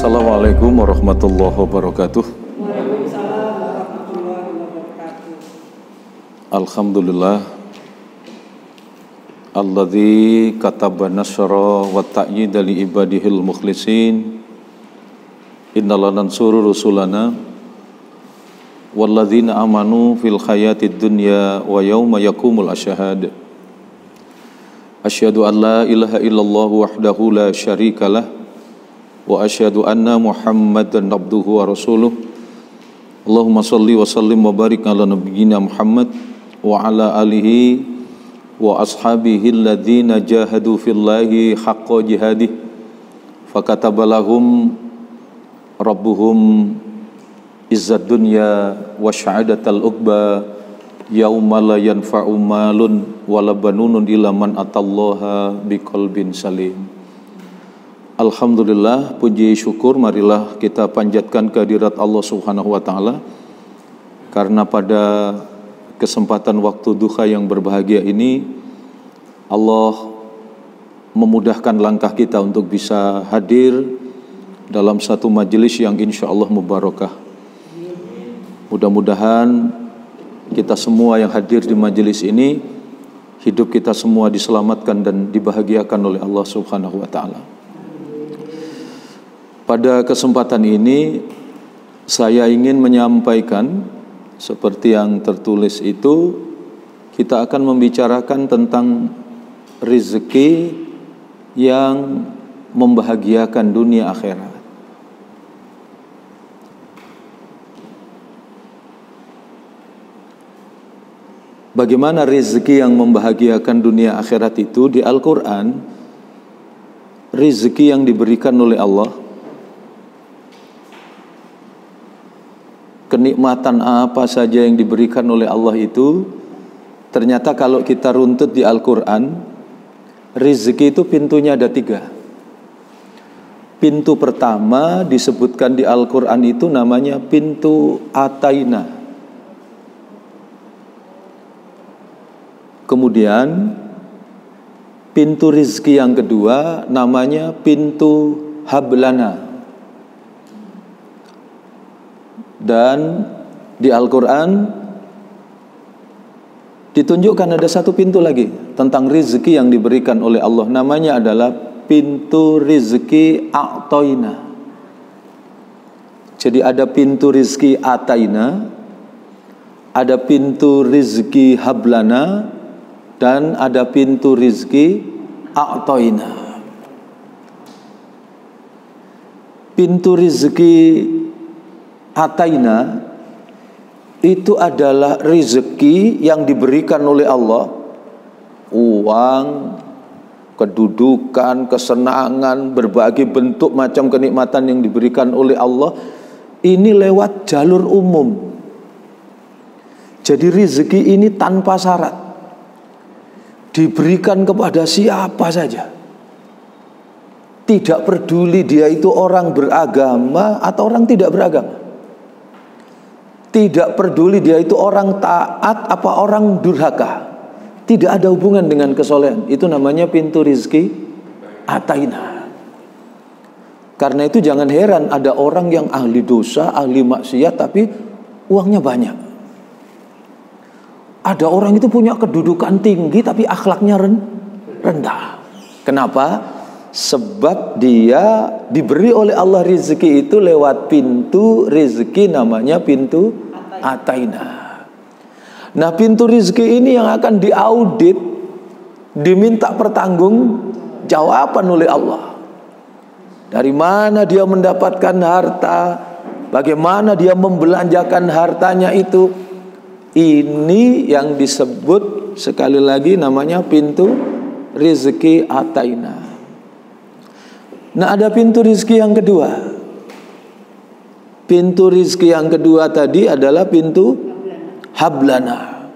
Assalamualaikum warahmatullahi wabarakatuh. Waalaikumsalam warahmatullahi wabarakatuh. Alhamdulillah alladzi kataba nasra wa ta'yida li ibadihil mukhlisin. Innala nansuru rusulana walladzina amanu fil hayatid dunya wa yauma yaqumul asyhad. Asyhadu an la ilaha illallah wahdahu la syarikalah wa asyhadu anna Muhammadan abduhu wa rasuluh. Allahumma salli wa sallim wa barik ala nabiyyina Muhammad wa ala alihi wa ashabihi alladhina jahadu fillahi haqqa jihadih fakataba lahum rabbuhum izzad dunya wa sya'adatal uqba yauma la yanfa'u malun wala banunun illa man atallaha biqalbin salim. Alhamdulillah, puji syukur marilah kita panjatkan kehadirat Allah Subhanahu wa taala karena pada kesempatan waktu duha yang berbahagia ini Allah memudahkan langkah kita untuk bisa hadir dalam satu majelis yang insya Allah mubarakah. Mudah-mudahan kita semua yang hadir di majelis ini, hidup kita semua diselamatkan dan dibahagiakan oleh Allah Subhanahu wa taala. Pada kesempatan ini saya ingin menyampaikan seperti yang tertulis itu, kita akan membicarakan tentang rezeki yang membahagiakan dunia akhirat. Bagaimana rezeki yang membahagiakan dunia akhirat itu? Di Al-Quran, rezeki yang diberikan oleh Allah, kenikmatan apa saja yang diberikan oleh Allah itu, ternyata kalau kita runtut di Al-Quran, rezeki itu pintunya ada 3. Pintu pertama disebutkan di Al-Quran itu namanya pintu Ataina. Kemudian pintu rizki yang kedua namanya pintu Hablana. Dan di Al-Quran ditunjukkan ada satu pintu lagi tentang rizki yang diberikan oleh Allah, namanya adalah pintu rizki A'toina. Jadi ada pintu rizki Ataina, ada pintu rizki Hablana, dan ada pintu rizki A'toina. Pintu rizki Ataina itu adalah rezeki yang diberikan oleh Allah, uang, kedudukan, kesenangan, berbagai bentuk macam kenikmatan yang diberikan oleh Allah, ini lewat jalur umum. Jadi rezeki ini tanpa syarat, diberikan kepada siapa saja, tidak peduli dia itu orang beragama atau orang tidak beragama, tidak peduli dia itu orang taat apa orang durhaka, tidak ada hubungan dengan kesolehan. Itu namanya pintu rizki Ataina. Karena itu jangan heran ada orang yang ahli dosa, ahli maksiat tapi uangnya banyak. Ada orang itu punya kedudukan tinggi tapi akhlaknya rendah. Kenapa? Sebab dia diberi oleh Allah rezeki itu lewat pintu rezeki namanya pintu Ataina. Nah, pintu rezeki ini yang akan diaudit, diminta pertanggungjawaban oleh Allah. Dari mana dia mendapatkan harta, bagaimana dia membelanjakan hartanya itu. Ini yang disebut sekali lagi namanya pintu rezeki Ataina. Nah, ada pintu rezeki yang kedua. Pintu rezeki yang kedua tadi adalah pintu Hablana.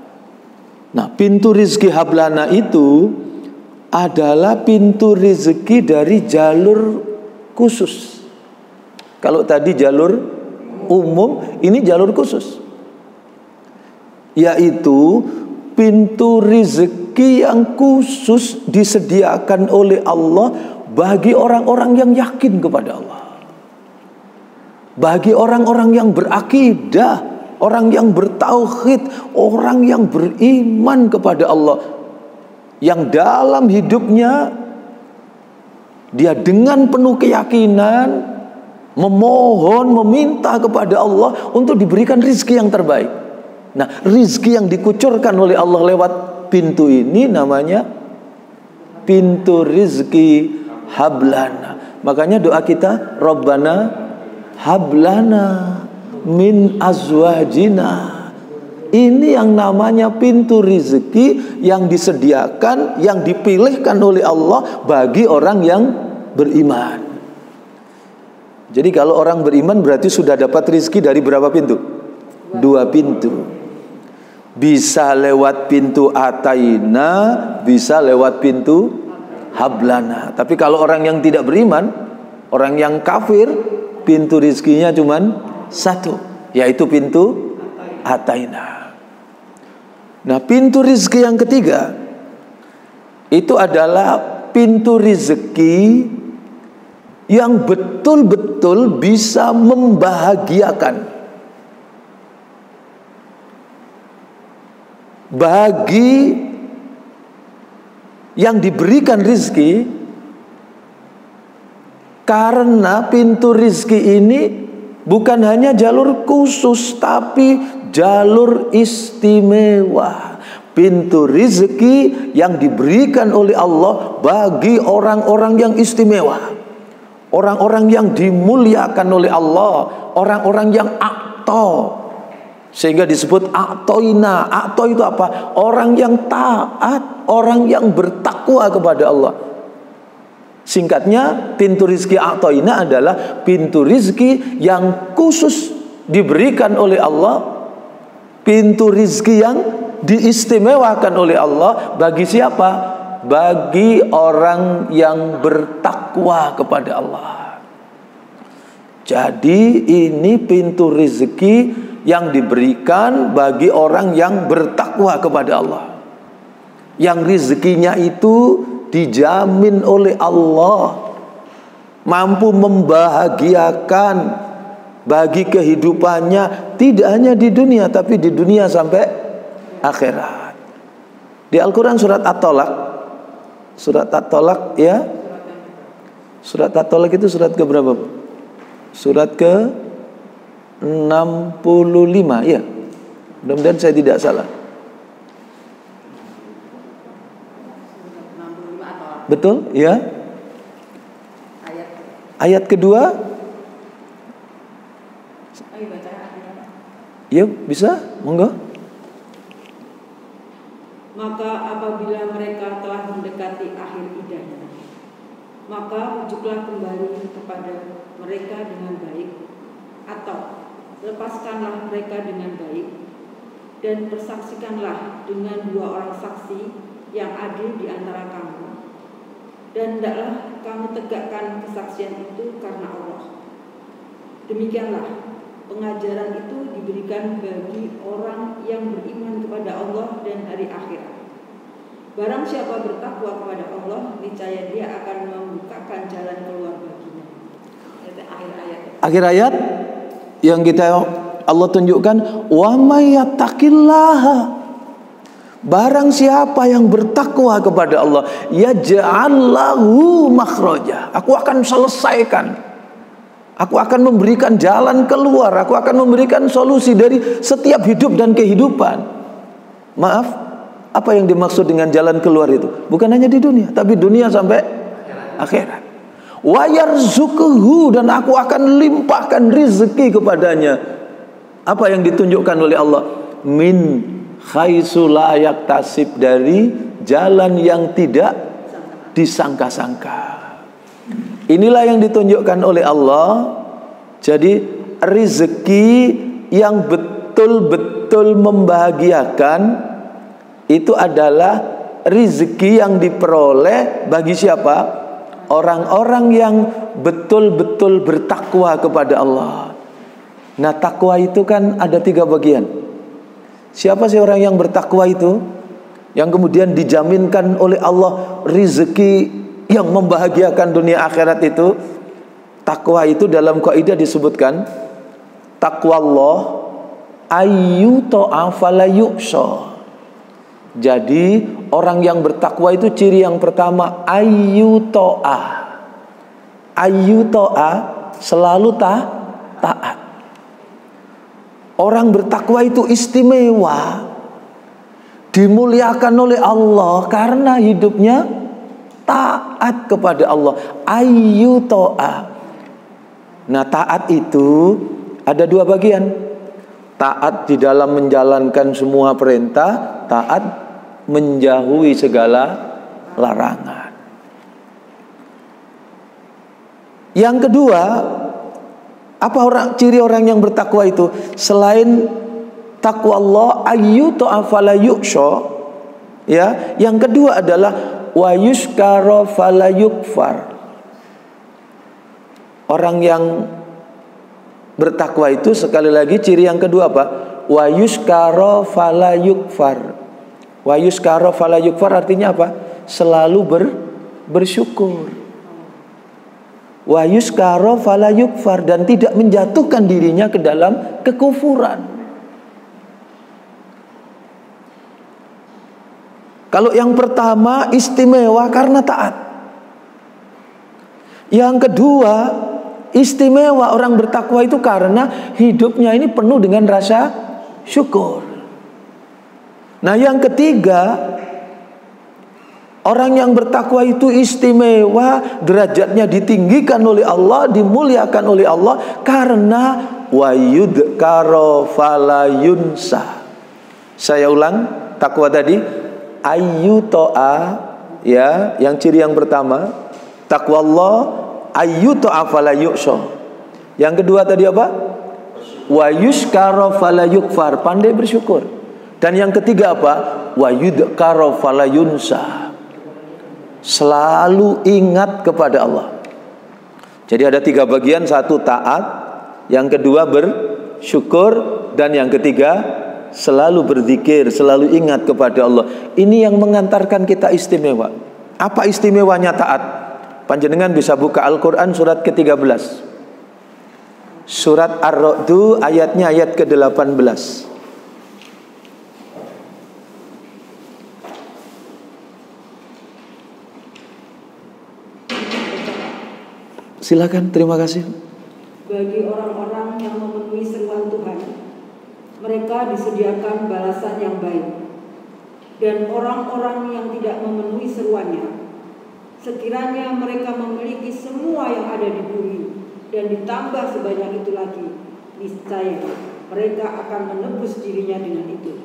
Nah, pintu rezeki Hablana itu adalah pintu rezeki dari jalur khusus. Kalau tadi jalur umum, ini jalur khusus, yaitu pintu rezeki yang khusus disediakan oleh Allah bagi orang-orang yang yakin kepada Allah. bagi orang-orang yang berakidah, orang yang bertauhid, orang yang beriman kepada Allah, yang dalam hidupnya dia dengan penuh keyakinan memohon, meminta kepada Allah untuk diberikan rizki yang terbaik. Nah, rizki yang dikucurkan oleh Allah lewat pintu ini namanya pintu rizki hablana. Makanya doa kita, Rabbana hablana min azwajina. Ini yang namanya pintu rizki yang disediakan, yang dipilihkan oleh Allah bagi orang yang beriman. Jadi kalau orang beriman berarti sudah dapat rizki dari berapa pintu? 2 pintu. Bisa lewat pintu ataina, bisa lewat pintu hablana. Tapi kalau orang yang tidak beriman, orang yang kafir, pintu rizkinya cuman 1, yaitu pintu ataina. Nah, pintu rizki yang ketiga itu adalah pintu rizki yang betul-betul bisa membahagiakan bagi yang diberikan rizki. Karena pintu rizki ini bukan hanya jalur khusus, tapi jalur istimewa. Pintu rizki yang diberikan oleh Allah bagi orang-orang yang istimewa, orang-orang yang dimuliakan oleh Allah, orang-orang yang aqta. Sehingga disebut aqtoina. Aqto itu apa? Orang yang taat, orang yang bertakwa kepada Allah. Singkatnya, pintu rizki aqtoina adalah pintu rizki yang khusus diberikan oleh Allah, pintu rizki yang diistimewakan oleh Allah bagi siapa? Bagi orang yang bertakwa kepada Allah. Jadi ini pintu rizki yang diberikan bagi orang yang bertakwa kepada Allah, yang rizkinya itu dijamin oleh Allah, mampu membahagiakan bagi kehidupannya, tidak hanya di dunia, tapi di dunia sampai akhirat. Di Al-Quran surat At-Tolak, surat At-Tolak ya, surat At-Tolak itu surat ke berapa? Surat ke 65 ya. Mudah-mudahan saya tidak salah. Betul ya. Ayat kedua. Ya bisa, monggo. Maka apabila mereka telah mendekati akhir idahnya, maka rujuklah kembali kepada mereka dengan baik, atau lepaskanlah mereka dengan baik, dan persaksikanlah dengan 2 orang saksi yang adil di antara kamu. Dan hendaklah kamu tegakkan kesaksian itu karena Allah. Demikianlah pengajaran itu diberikan bagi orang yang beriman kepada Allah dan hari akhirat. Barang siapa bertakwa kepada Allah, niscaya dia akan membukakan jalan keluar baginya. Akhir ayat yang kita Allah tunjukkan, wa may yattaqillaha, barang siapa yang bertakwa kepada Allah, yaj'al lahu makhraja, aku akan selesaikan, aku akan memberikan jalan keluar, aku akan memberikan solusi dari setiap hidup dan kehidupan. Maaf, apa yang dimaksud dengan jalan keluar itu? Bukan hanya di dunia, tapi dunia sampai akhirat. Wa yarzuquhu, dan aku akan limpahkan rizki kepadanya. Apa yang ditunjukkan oleh Allah? Min haitsu la yaktasib, dari jalan yang tidak disangka-sangka. Inilah yang ditunjukkan oleh Allah. Jadi rizki yang betul-betul membahagiakan itu adalah rizki yang diperoleh bagi siapa? Orang-orang yang betul-betul bertakwa kepada Allah. Nah, takwa itu kan ada 3 bagian. Siapa sih orang yang bertakwa itu? Yang kemudian dijaminkan oleh Allah rizki yang membahagiakan dunia akhirat itu. Takwa itu dalam kaidah disebutkan taqwallah ayyu ta'a fala yu'sha. Jadi orang yang bertakwa itu ciri yang pertama ayyu ta'a. Ayyu ta'a selalu taat. Orang bertakwa itu istimewa, dimuliakan oleh Allah karena hidupnya taat kepada Allah. Ayyu ta'a. Nah, taat itu ada dua bagian. Taat di dalam menjalankan semua perintah, taat menjauhi segala larangan. Yang kedua, apa ciri orang yang bertakwa itu? Selain takwa Allah ayyu ta'a fala yu'sha, ya, yang kedua adalah wa yuskara fala yukfar. Orang yang bertakwa itu sekali lagi ciri yang kedua apa? Wa yuskara fala yukfar. Wa yuskara fala yukfar artinya apa? Selalu bersyukur. Wa yuskara fala yukfar, dan tidak menjatuhkan dirinya ke dalam kekufuran. Kalau yang pertama istimewa karena taat. Yang kedua istimewa orang bertakwa itu karena hidupnya ini penuh dengan rasa syukur. Nah, yang ketiga, orang yang bertakwa itu istimewa, derajatnya ditinggikan oleh Allah, dimuliakan oleh Allah karena wa yudkara fala yunsa. Saya ulang, takwa tadi ayyu ta'a, ya, yang ciri yang pertama takwa Allah ayyu ta'a fala yu'sha. Yang kedua tadi apa? Wa yuskara fala yukfar, pandai bersyukur. Dan yang ketiga apa? Wa yudkara fala yunsa, selalu ingat kepada Allah. Jadi ada tiga bagian, satu taat, yang kedua bersyukur, dan yang ketiga selalu berzikir, selalu ingat kepada Allah. Ini yang mengantarkan kita istimewa. Apa istimewanya taat? Panjenengan bisa buka Al-Quran surat ke-13, surat Ar-Ra'd, ayatnya ayat ke-18. Silakan, terima kasih. Bagi orang-orang yang memenuhi seruan Tuhan, mereka disediakan balasan yang baik. Dan orang-orang yang tidak memenuhi seruannya, sekiranya mereka memiliki semua yang ada di bumi dan ditambah sebanyak itu lagi, niscaya mereka akan menebus dirinya dengan itu.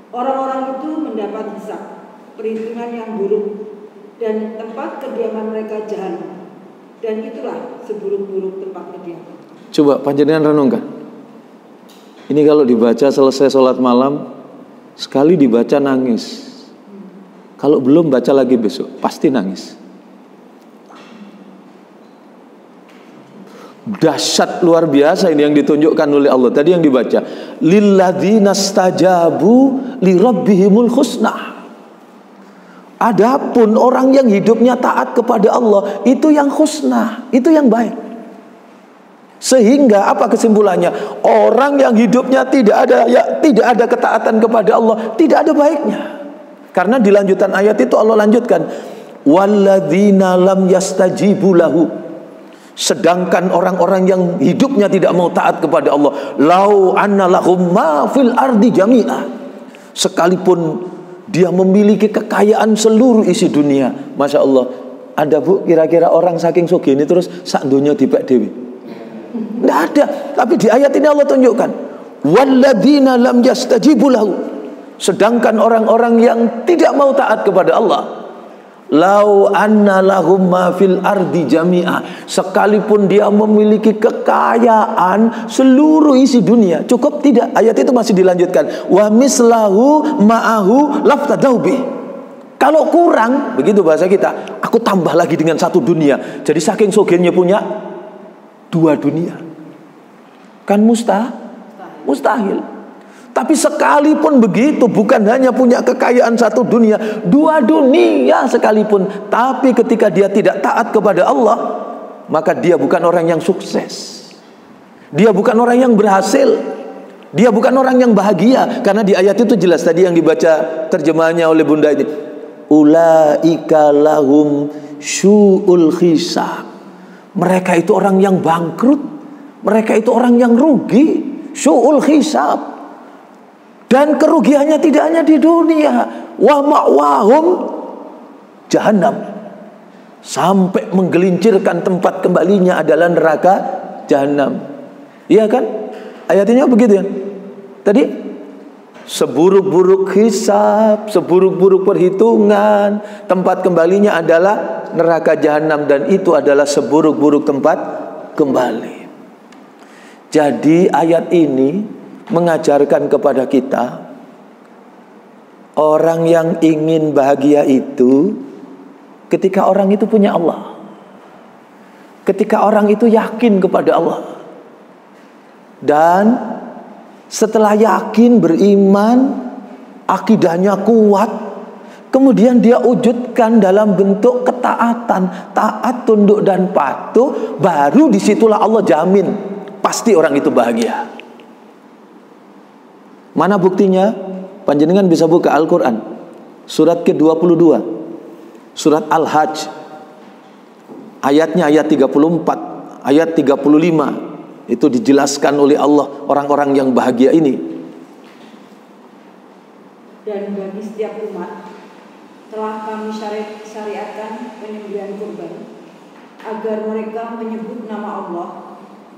Orang-orang itu mendapat hisab, perhitungan yang buruk, dan tempat kediaman mereka jahanam. Dan itulah seburuk-buruk tempat kediaman. Coba panjenengan renungkan. Ini kalau dibaca selesai sholat malam, sekali dibaca nangis. Kalau belum baca lagi besok, pasti nangis. Dahsyat luar biasa ini yang ditunjukkan oleh Allah. Tadi yang dibaca, lilladzina stajabu li rabbihimul husna. Adapun orang yang hidupnya taat kepada Allah, itu yang husna, itu yang baik. Sehingga apa kesimpulannya? Orang yang hidupnya tidak ada ketaatan kepada Allah, tidak ada baiknya. Karena di lanjutan ayat itu Allah lanjutkan, walladzina lam yastajibu lahu. Sedangkan orang-orang yang hidupnya tidak mau taat kepada Allah, lau anna lahum ma fil ardi jami'a. Sekalipun dia memiliki kekayaan seluruh isi dunia, masya Allah. Ada bu, kira-kira orang saking sugih ini terus sak dunia dipek dewi? Tidak ada. Tapi di ayat ini Allah tunjukkan, walladzina lam yastajibu lahu. Sedangkan orang-orang yang tidak mau taat kepada Allah, lau anna lahum ma fil ardi jami'a. Sekalipun dia memiliki kekayaan seluruh isi dunia, cukup tidak? Ayat itu masih dilanjutkan, wa mislahu ma'ahu laftadau bih. Kalau kurang, begitu bahasa kita, aku tambah lagi dengan satu dunia. Jadi saking sugihnya punya dua dunia. Kan mustahil. Tapi sekalipun begitu, bukan hanya punya kekayaan satu dunia, dua dunia sekalipun, tapi ketika dia tidak taat kepada Allah, maka dia bukan orang yang sukses. Dia bukan orang yang berhasil. Dia bukan orang yang bahagia. Karena di ayat itu jelas tadi yang dibaca terjemahannya oleh Bunda ini. Ulaika lahum syu'ul hisab. Mereka itu orang yang bangkrut. Mereka itu orang yang rugi. Syu'ul hisab. Dan kerugiannya tidak hanya di dunia. Wa ma'wahum jahannam. Sampai menggelincirkan tempat kembalinya adalah neraka jahannam. Iya kan? Ayatnya begitu ya. Tadi seburuk-buruk hisab, seburuk-buruk perhitungan, tempat kembalinya adalah neraka jahanam, dan itu adalah seburuk-buruk tempat kembali. Jadi ayat ini mengajarkan kepada kita, orang yang ingin bahagia itu ketika orang itu punya Allah, ketika orang itu yakin kepada Allah, dan setelah yakin, beriman, akidahnya kuat, kemudian dia wujudkan dalam bentuk ketaatan, taat, tunduk dan patuh, baru disitulah Allah jamin pasti orang itu bahagia. Mana buktinya? Panjenengan bisa buka Al-Quran surat ke-22, surat Al-Hajj, ayatnya ayat 34, ayat 35. Itu dijelaskan oleh Allah orang-orang yang bahagia ini. Dan bagi setiap umat telah kami syariatkan penyembelihan kurban, agar mereka menyebut nama Allah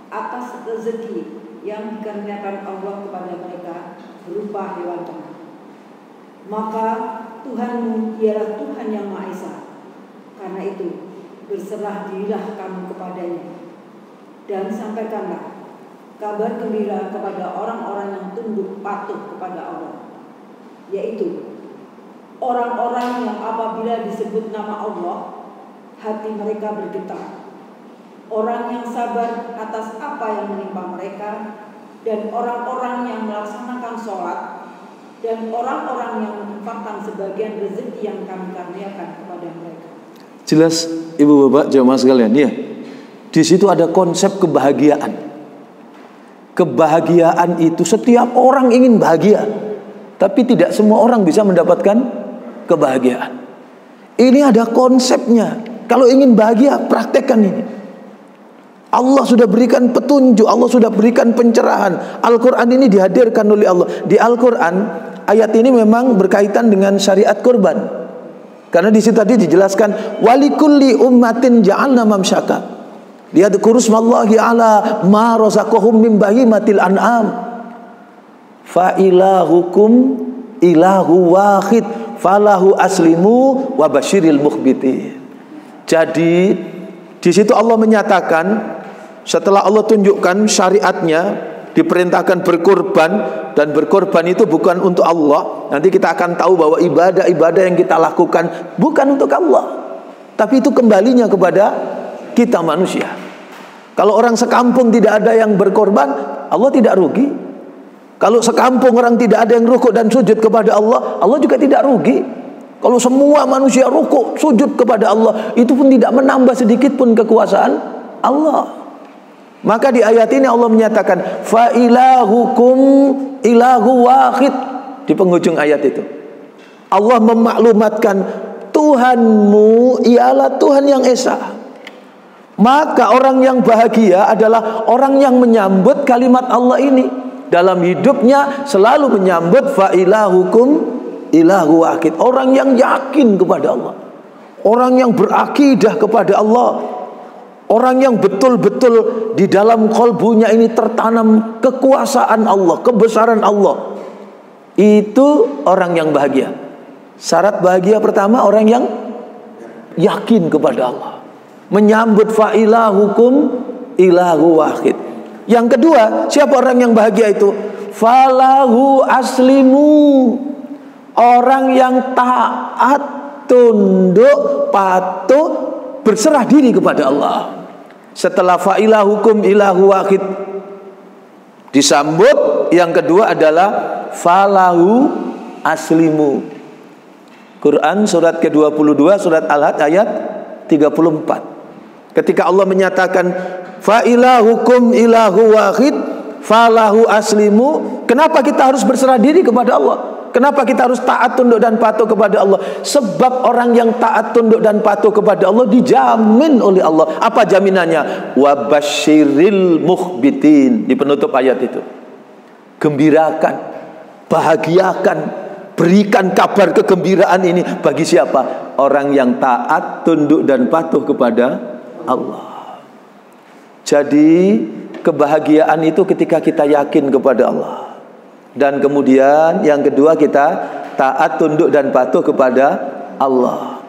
atas rezeki yang dikaruniakan Allah kepada mereka berupa hewan ternak. Maka Tuhanmu ialah Tuhan yang Maha Esa. Karena itu berserah dirilah kamu kepadanya, dan sampaikanlah kabar gembira kepada orang-orang yang tunduk patuh kepada Allah, yaitu orang-orang yang apabila disebut nama Allah, hati mereka bergetar, orang yang sabar atas apa yang menimpa mereka, dan orang-orang yang melaksanakan sholat, dan orang-orang yang menginfakkan sebagian rezeki yang kami karuniakan kepada mereka. Jelas ibu bapak jemaah sekalian ya. Di situ ada konsep kebahagiaan. Kebahagiaan itu setiap orang ingin bahagia, tapi tidak semua orang bisa mendapatkan kebahagiaan. Ini ada konsepnya. Kalau ingin bahagia, praktekkan ini. Allah sudah berikan petunjuk, Allah sudah berikan pencerahan. Al-Quran ini dihadirkan oleh Allah. Di Al-Quran, ayat ini memang berkaitan dengan syariat kurban. Karena di situ tadi dijelaskan, walikulli ummatin ja'alna mamsyaka. Liyadhkuru smallahi ala ma razaqahum min bahimatil an'am. Fa ilahukum ilahu wahid falahu aslimu wa basyiril mukhbitin. Jadi di situ Allah menyatakan, setelah Allah tunjukkan syariatnya, diperintahkan berkorban, dan berkorban itu bukan untuk Allah. Nanti kita akan tahu bahwa ibadah-ibadah yang kita lakukan bukan untuk Allah, tapi itu kembalinya kepada kita manusia. Kalau orang sekampung tidak ada yang berkorban, Allah tidak rugi. Kalau sekampung orang tidak ada yang rukuk dan sujud kepada Allah, Allah juga tidak rugi. Kalau semua manusia rukuk sujud kepada Allah, itu pun tidak menambah sedikit pun kekuasaan Allah. Maka di ayat ini Allah menyatakan, fa ilahukum ilahu wahid. Di penghujung ayat itu Allah memaklumatkan, Tuhanmu ialah Tuhan yang esa. Maka orang yang bahagia adalah orang yang menyambut kalimat Allah ini. Dalam hidupnya selalu menyambut fa ilahukum ilahu wahid. Orang yang yakin kepada Allah, orang yang berakidah kepada Allah, orang yang betul-betul di dalam kolbunya ini tertanam kekuasaan Allah, kebesaran Allah. Itu orang yang bahagia. Syarat bahagia pertama, orang yang yakin kepada Allah, menyambut fa ilahukum ilahu wahid. Yang kedua, siapa orang yang bahagia itu? Falahu aslimu. Orang yang taat, tunduk, patuh, berserah diri kepada Allah. Setelah fa ilahukum ilahu wahid disambut, yang kedua adalah falahu aslimu. Quran surat ke-22, surat Al-Hajj ayat 34. Ketika Allah menyatakan fa ilahukum ilahu wahid falahu aslimu, kenapa kita harus berserah diri kepada Allah? Kenapa kita harus taat, tunduk dan patuh kepada Allah? Sebab orang yang taat, tunduk dan patuh kepada Allah dijamin oleh Allah. Apa jaminannya? Wa basyiril mukhbitin. Di penutup ayat itu, gembirakan, bahagiakan, berikan kabar kegembiraan ini bagi siapa? Orang yang taat, tunduk dan patuh kepada Allah. Jadi kebahagiaan itu ketika kita yakin kepada Allah. Dan kemudian yang kedua, kita taat, tunduk dan patuh kepada Allah.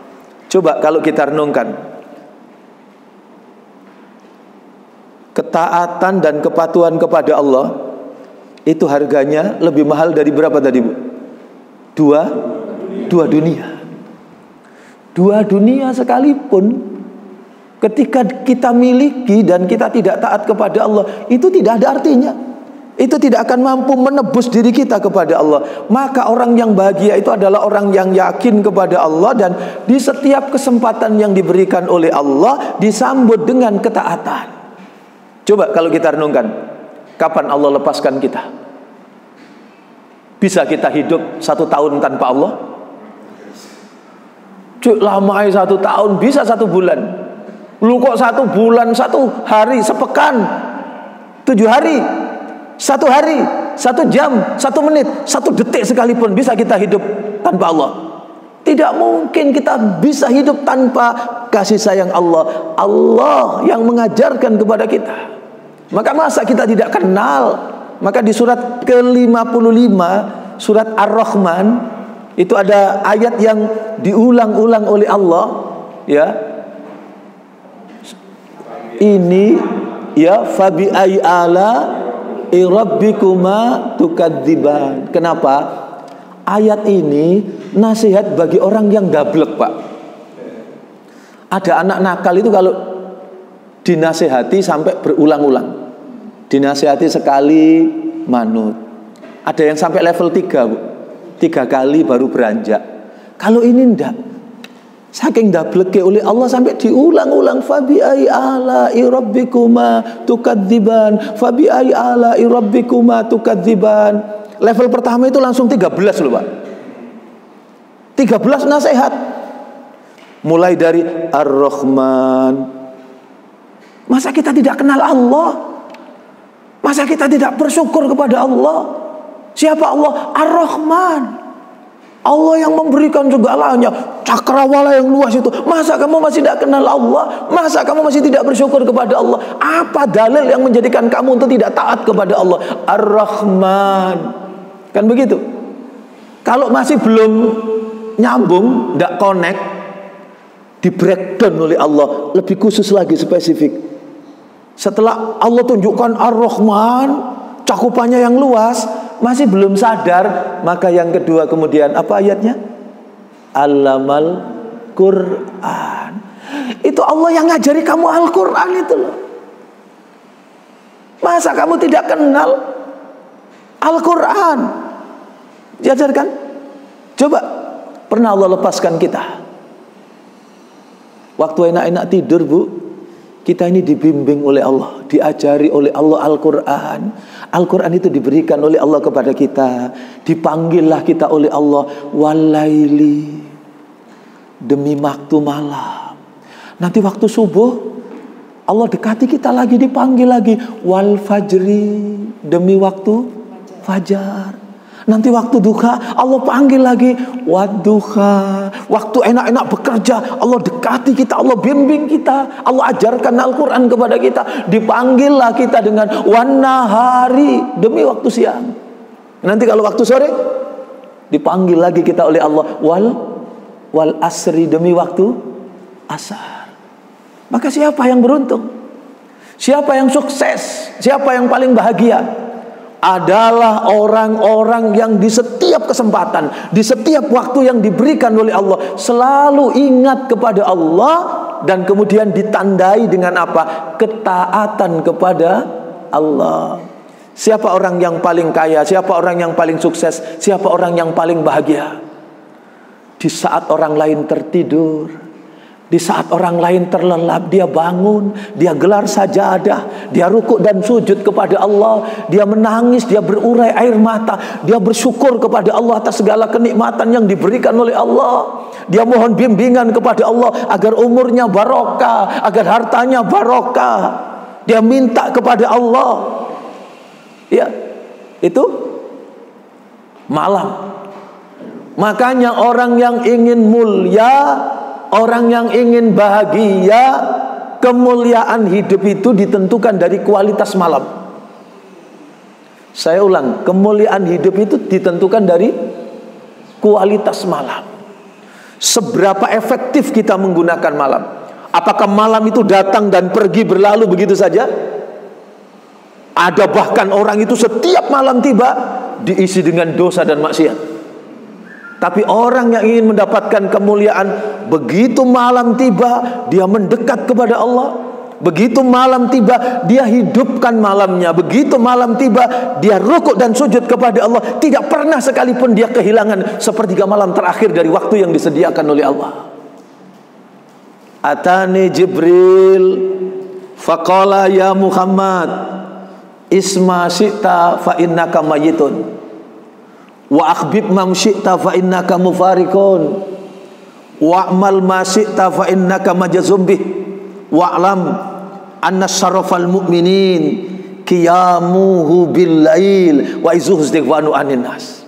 Coba kalau kita renungkan, ketaatan dan kepatuhan kepada Allah itu harganya lebih mahal dari berapa tadi, Bu? Dua dunia. Dua dunia sekalipun, ketika kita miliki dan kita tidak taat kepada Allah, itu tidak ada artinya. Itu tidak akan mampu menebus diri kita kepada Allah. Maka orang yang bahagia itu adalah orang yang yakin kepada Allah, dan di setiap kesempatan yang diberikan oleh Allah disambut dengan ketaatan. Coba kalau kita renungkan, kapan Allah lepaskan kita? Bisa kita hidup 1 tahun tanpa Allah? Cuk, lamai 1 tahun, bisa 1 bulan. Lu kok 1 bulan, 1 hari, sepekan, 7 hari, 1 hari, 1 jam, 1 menit, 1 detik sekalipun bisa kita hidup tanpa Allah? Tidak mungkin kita bisa hidup tanpa kasih sayang Allah. Allah yang mengajarkan kepada kita. Maka masa kita tidak kenal? Maka di surat ke-55, surat Ar-Rahman, itu ada ayat yang diulang-ulang oleh Allah, ya. Ini ya, fabi ay ala rabbikuma tukadziban. Kenapa? Ayat ini nasihat bagi orang yang gablek, Pak. Ada anak nakal itu kalau dinasihati sampai berulang-ulang. Dinasihati sekali manut. Ada yang sampai level 3, Bu. 3 kali baru beranjak. Kalau ini enggak. Saking dableke oleh Allah sampai diulang-ulang, fabi ai ala rabbikuma tukadziban, fabi ai ala rabbikuma tukadziban. Level pertama itu langsung 13 loh, Pak. 13 nasihat. Mulai dari Ar-Rahman. Masa kita tidak kenal Allah? Masa kita tidak bersyukur kepada Allah? Siapa Allah? Ar-Rahman. Allah yang memberikan segalanya, cakrawala yang luas itu. Masa kamu masih tidak kenal Allah? Masa kamu masih tidak bersyukur kepada Allah? Apa dalil yang menjadikan kamu untuk tidak taat kepada Allah? Ar-Rahman. Kan begitu. Kalau masih belum nyambung, tidak connect, di breakdown oleh Allah lebih khusus lagi, spesifik. Setelah Allah tunjukkan Ar-Rahman, cakupannya yang luas, masih belum sadar, maka yang kedua kemudian apa ayatnya? Allamal Quran. Itu Allah yang ngajari kamu Al-Quran itu loh. Masa kamu tidak kenal Al-Quran? Diajarkan. Coba, pernah Allah lepaskan kita? Waktu enak-enak tidur, Bu, kita ini dibimbing oleh Allah, diajari oleh Allah Al-Quran. Al-Quran itu diberikan oleh Allah kepada kita. Dipanggillah kita oleh Allah, walaili, demi waktu malam. Nanti waktu subuh Allah dekati kita lagi, dipanggil lagi, wal fajri, demi waktu fajar. Nanti waktu duha Allah panggil lagi, wadduha. Waktu enak-enak bekerja Allah dekati kita, Allah bimbing kita, Allah ajarkan Al-Quran kepada kita. Dipanggillah kita dengan wannahari, demi waktu siang. Nanti kalau waktu sore dipanggil lagi kita oleh Allah, wal asri, demi waktu asar. Maka siapa yang beruntung? Siapa yang sukses? Siapa yang paling bahagia? Adalah orang-orang yang di setiap kesempatan, di setiap waktu yang diberikan oleh Allah, selalu ingat kepada Allah, dan kemudian ditandai dengan apa? Ketaatan kepada Allah. Siapa orang yang paling kaya? Siapa orang yang paling sukses? Siapa orang yang paling bahagia? Di saat orang lain tertidur, Di saat orang lain terlelap, dia bangun, dia gelar sajadah, dia rukuk dan sujud kepada Allah, dia menangis, dia berurai air mata, dia bersyukur kepada Allah atas segala kenikmatan yang diberikan oleh Allah. Dia mohon bimbingan kepada Allah agar umurnya barokah, agar hartanya barokah. Dia minta kepada Allah. Ya, itu malam. Makanya orang yang ingin mulia, orang yang ingin bahagia, kemuliaan hidup itu ditentukan dari kualitas malam. Saya ulang, kemuliaan hidup itu ditentukan dari kualitas malam. Seberapa efektif kita menggunakan malam? Apakah malam itu datang dan pergi berlalu begitu saja? Ada bahkan orang itu setiap malam tiba diisi dengan dosa dan maksiat. Tapi orang yang ingin mendapatkan kemuliaan, begitu malam tiba dia mendekat kepada Allah. Begitu malam tiba dia hidupkan malamnya. Begitu malam tiba dia rukuk dan sujud kepada Allah. Tidak pernah sekalipun dia kehilangan sepertiga malam terakhir dari waktu yang disediakan oleh Allah. Atani Jibril faqala ya Muhammad isma syi'ta fa innaka mayyitun wa akhbib mam syi'ta fa innaka mufarikun wa'mal ma syi'ta fa innaka majzum bih wa'lam anna syarafal mu'minin qiyamuhu bil lail wa izuhu istighfanu anin nas.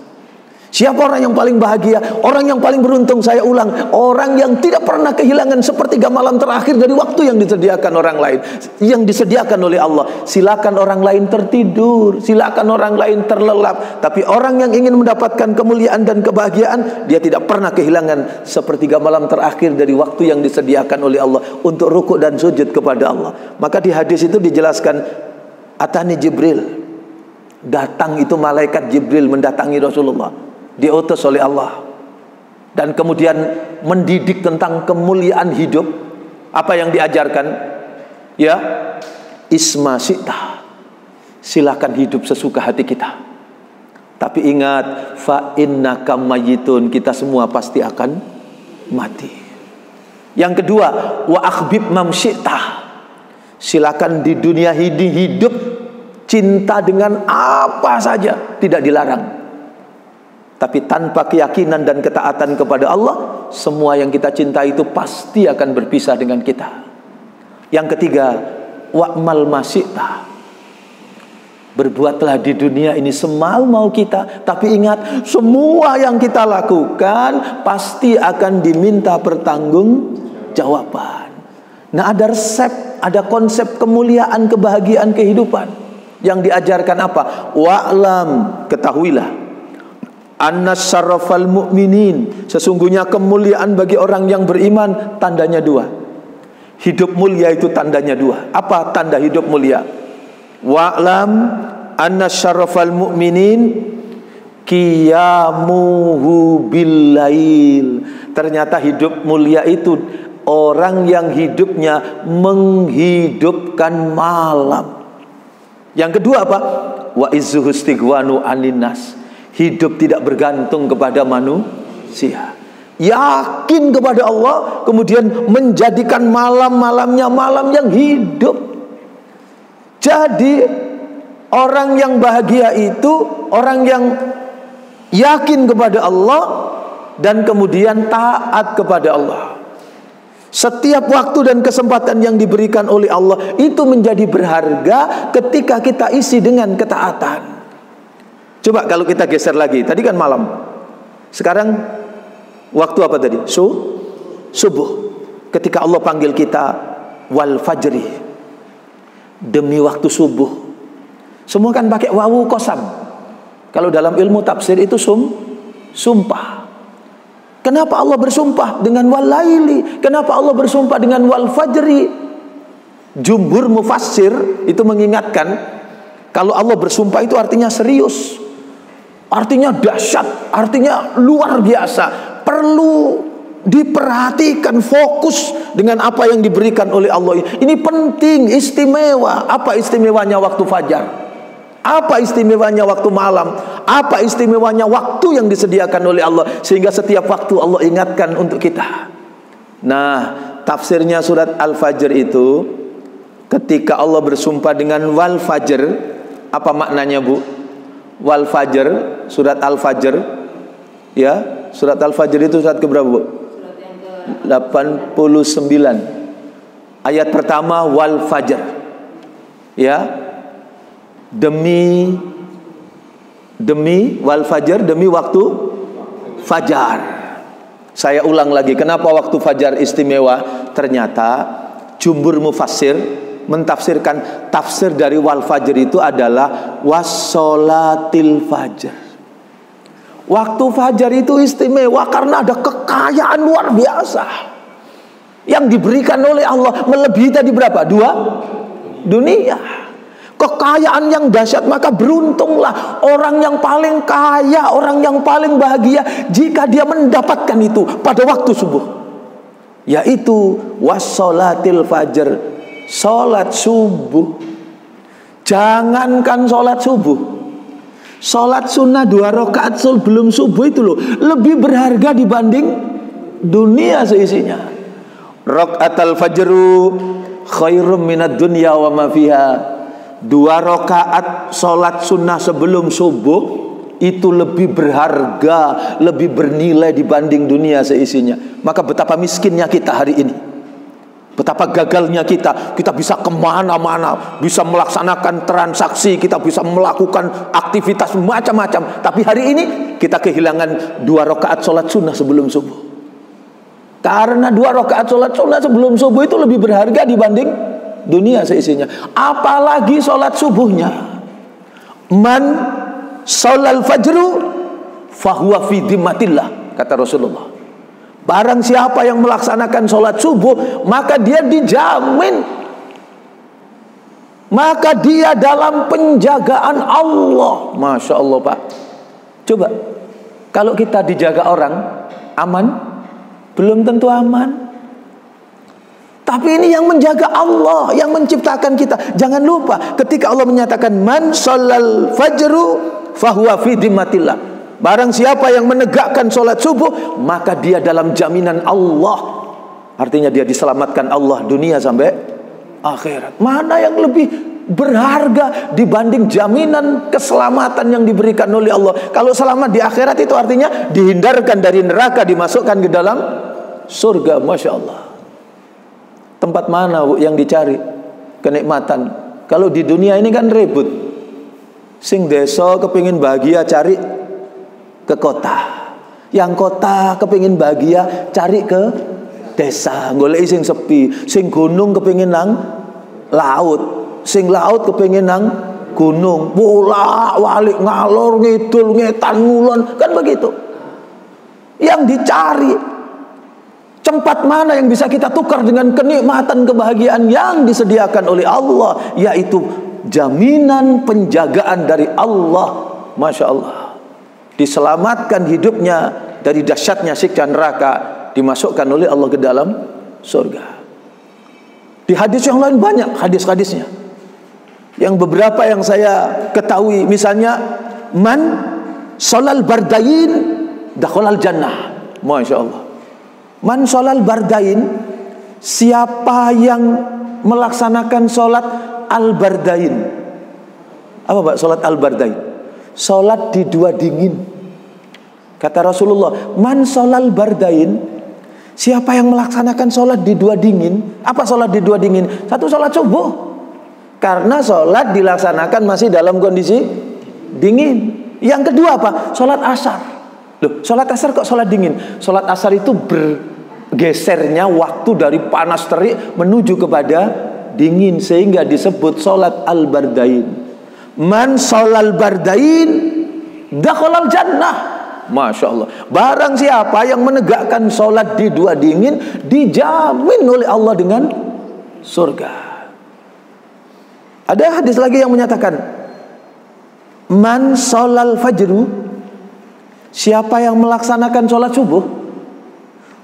Siapa orang yang paling bahagia? Orang yang paling beruntung, saya ulang, orang yang tidak pernah kehilangan sepertiga malam terakhir dari waktu yang disediakan orang lain, yang disediakan oleh Allah. Silakan orang lain tertidur, silakan orang lain terlelap, tapi orang yang ingin mendapatkan kemuliaan dan kebahagiaan, dia tidak pernah kehilangan sepertiga malam terakhir dari waktu yang disediakan oleh Allah untuk rukuk dan sujud kepada Allah. Maka di hadis itu dijelaskan, Atani Jibril, datang itu malaikat Jibril mendatangi Rasulullah, diutus oleh Allah, dan kemudian mendidik tentang kemuliaan hidup. Apa yang diajarkan? Ya, isma syi'ta, silakan hidup sesuka hati kita. Tapi ingat, fa innaka mayyitun, kita semua pasti akan mati. Yang kedua, wa akhbib mam syi'ta, silakan di dunia hidup cinta dengan apa saja, tidak dilarang. Tapi tanpa keyakinan dan ketaatan kepada Allah, semua yang kita cinta itu pasti akan berpisah dengan kita. Yang ketiga, wa'mal masyi'ta, berbuatlah di dunia ini semau kita. Tapi ingat, semua yang kita lakukan pasti akan diminta pertanggungjawaban. Nah, ada resep, ada konsep kemuliaan, kebahagiaan kehidupan yang diajarkan apa? Wa'lam, ketahuilah, anna syarafal mu'minin, sesungguhnya kemuliaan bagi orang yang beriman tandanya dua. Hidup mulia itu tandanya dua. Apa tanda hidup mulia? Wa'lam anna syarafal mu'minin qiyamuhu bil lail. Ternyata hidup mulia itu orang yang hidupnya menghidupkan malam. Yang kedua apa? Wa izzuhu istighwanu anin nas, hidup tidak bergantung kepada manusia, yakin kepada Allah, kemudian menjadikan malam-malamnya malam yang hidup. Jadi orang yang bahagia itu orang yang yakin kepada Allah dan kemudian taat kepada Allah. Setiap waktu dan kesempatan yang diberikan oleh Allah itu menjadi berharga ketika kita isi dengan ketaatan. Coba kalau kita geser lagi, tadi kan malam, sekarang waktu apa tadi? Subuh. Ketika Allah panggil kita wal fajri, demi waktu subuh. Semua kan pakai wawu qasam. Kalau dalam ilmu tafsir itu sumpah. Kenapa Allah bersumpah dengan wal laili? Kenapa Allah bersumpah dengan wal fajri? Jumhur mufassir itu mengingatkan, kalau Allah bersumpah itu artinya serius, artinya dahsyat, artinya luar biasa, perlu diperhatikan, fokus dengan apa yang diberikan oleh Allah. Ini penting, istimewa. Apa istimewanya waktu fajar? Apa istimewanya waktu malam? Apa istimewanya waktu yang disediakan oleh Allah, sehingga setiap waktu Allah ingatkan untuk kita. Nah, tafsirnya surat Al-Fajr itu, ketika Allah bersumpah dengan wal fajr, apa maknanya Bu? Wal fajr, surat Al-Fajr, ya, surat Al-Fajr itu surat keberapa Bu? Surat yang ke 89. Ayat pertama wal fajr. Ya. Demi wal fajr, demi waktu fajar. Saya ulang lagi, kenapa waktu fajar istimewa? Ternyata jumhur mufassir mentafsirkan tafsir dari wal fajr itu adalah wassolatil fajr. Waktu fajar itu istimewa karena ada kekayaan luar biasa yang diberikan oleh Allah, melebihi tadi berapa? 2 dunia. Kekayaan yang dahsyat, maka beruntunglah orang yang paling kaya, orang yang paling bahagia jika dia mendapatkan itu pada waktu subuh, yaitu wassolatil fajr, sholat subuh. Jangankan sholat subuh, sholat sunnah 2 rakaat sebelum subuh itu loh lebih berharga dibanding dunia seisinya. Rakaatul fajru khairum minad dunya wa ma fiha. 2 rakaat sholat sunnah sebelum subuh itu lebih berharga, lebih bernilai dibanding dunia seisinya. Maka betapa miskinnya kita hari ini, betapa gagalnya kita. Kita bisa kemana-mana, bisa melaksanakan transaksi, kita bisa melakukan aktivitas macam-macam, tapi hari ini kita kehilangan 2 rakaat sholat sunnah sebelum subuh. Karena 2 rakaat sholat sunnah sebelum subuh itu lebih berharga dibanding dunia seisinya. Apalagi sholat subuhnya. Man sholal fajru fahuwa fi dhimmatillah, kata Rasulullah. Barang siapa yang melaksanakan sholat subuh, maka dia dijamin, maka dia dalam penjagaan Allah. Masya Allah Pak. Coba, kalau kita dijaga orang, aman? Belum tentu aman. Tapi ini yang menjaga Allah, yang menciptakan kita. Jangan lupa ketika Allah menyatakan man sholal fajru fahuwa fi dhimmatillah. Barang siapa yang menegakkan sholat subuh, maka dia dalam jaminan Allah. Artinya dia diselamatkan Allah dunia sampai akhirat. Mana yang lebih berharga dibanding jaminan keselamatan yang diberikan oleh Allah? Kalau selamat di akhirat itu artinya dihindarkan dari neraka, dimasukkan ke dalam surga. Masya Allah. Tempat mana yang dicari kenikmatan? Kalau di dunia ini kan ribut. Sing desa kepingin bahagia cari ke kota, yang kota kepingin bahagia cari ke desa, golek sing sepi. Sing gunung kepingin nang laut, sing laut kepingin nang gunung, bolak-balik ngalor ngidul ngetan ngulon, kan begitu. Yang dicari tempat mana yang bisa kita tukar dengan kenikmatan kebahagiaan yang disediakan oleh Allah, yaitu jaminan penjagaan dari Allah. Masya Allah. Diselamatkan hidupnya dari dahsyatnya siksa neraka, dimasukkan oleh Allah ke dalam surga. Di hadis yang lain banyak hadis-hadisnya. Yang beberapa yang saya ketahui, misalnya man sholal bardain dakhalal jannah. Masya Allah. Man sholal bardain, siapa yang melaksanakan sholat al-bardain. Apa Pak sholat al-bardain? Sholat di 2 dingin. Kata Rasulullah, man sholal bardain, siapa yang melaksanakan sholat di 2 dingin. Apa sholat di 2 dingin? Satu sholat subuh, karena sholat dilaksanakan masih dalam kondisi dingin. Yang kedua apa? Sholat asar. Loh, sholat asar kok sholat dingin? Sholat asar itu bergesernya waktu dari panas terik menuju kepada dingin, sehingga disebut sholat al-bardain. Man sholal bardain dakhalal jannah. Masya Allah. Barang siapa yang menegakkan sholat di 2 dingin, dijamin oleh Allah dengan surga. Ada hadis lagi yang menyatakan man sholal fajru, siapa yang melaksanakan sholat subuh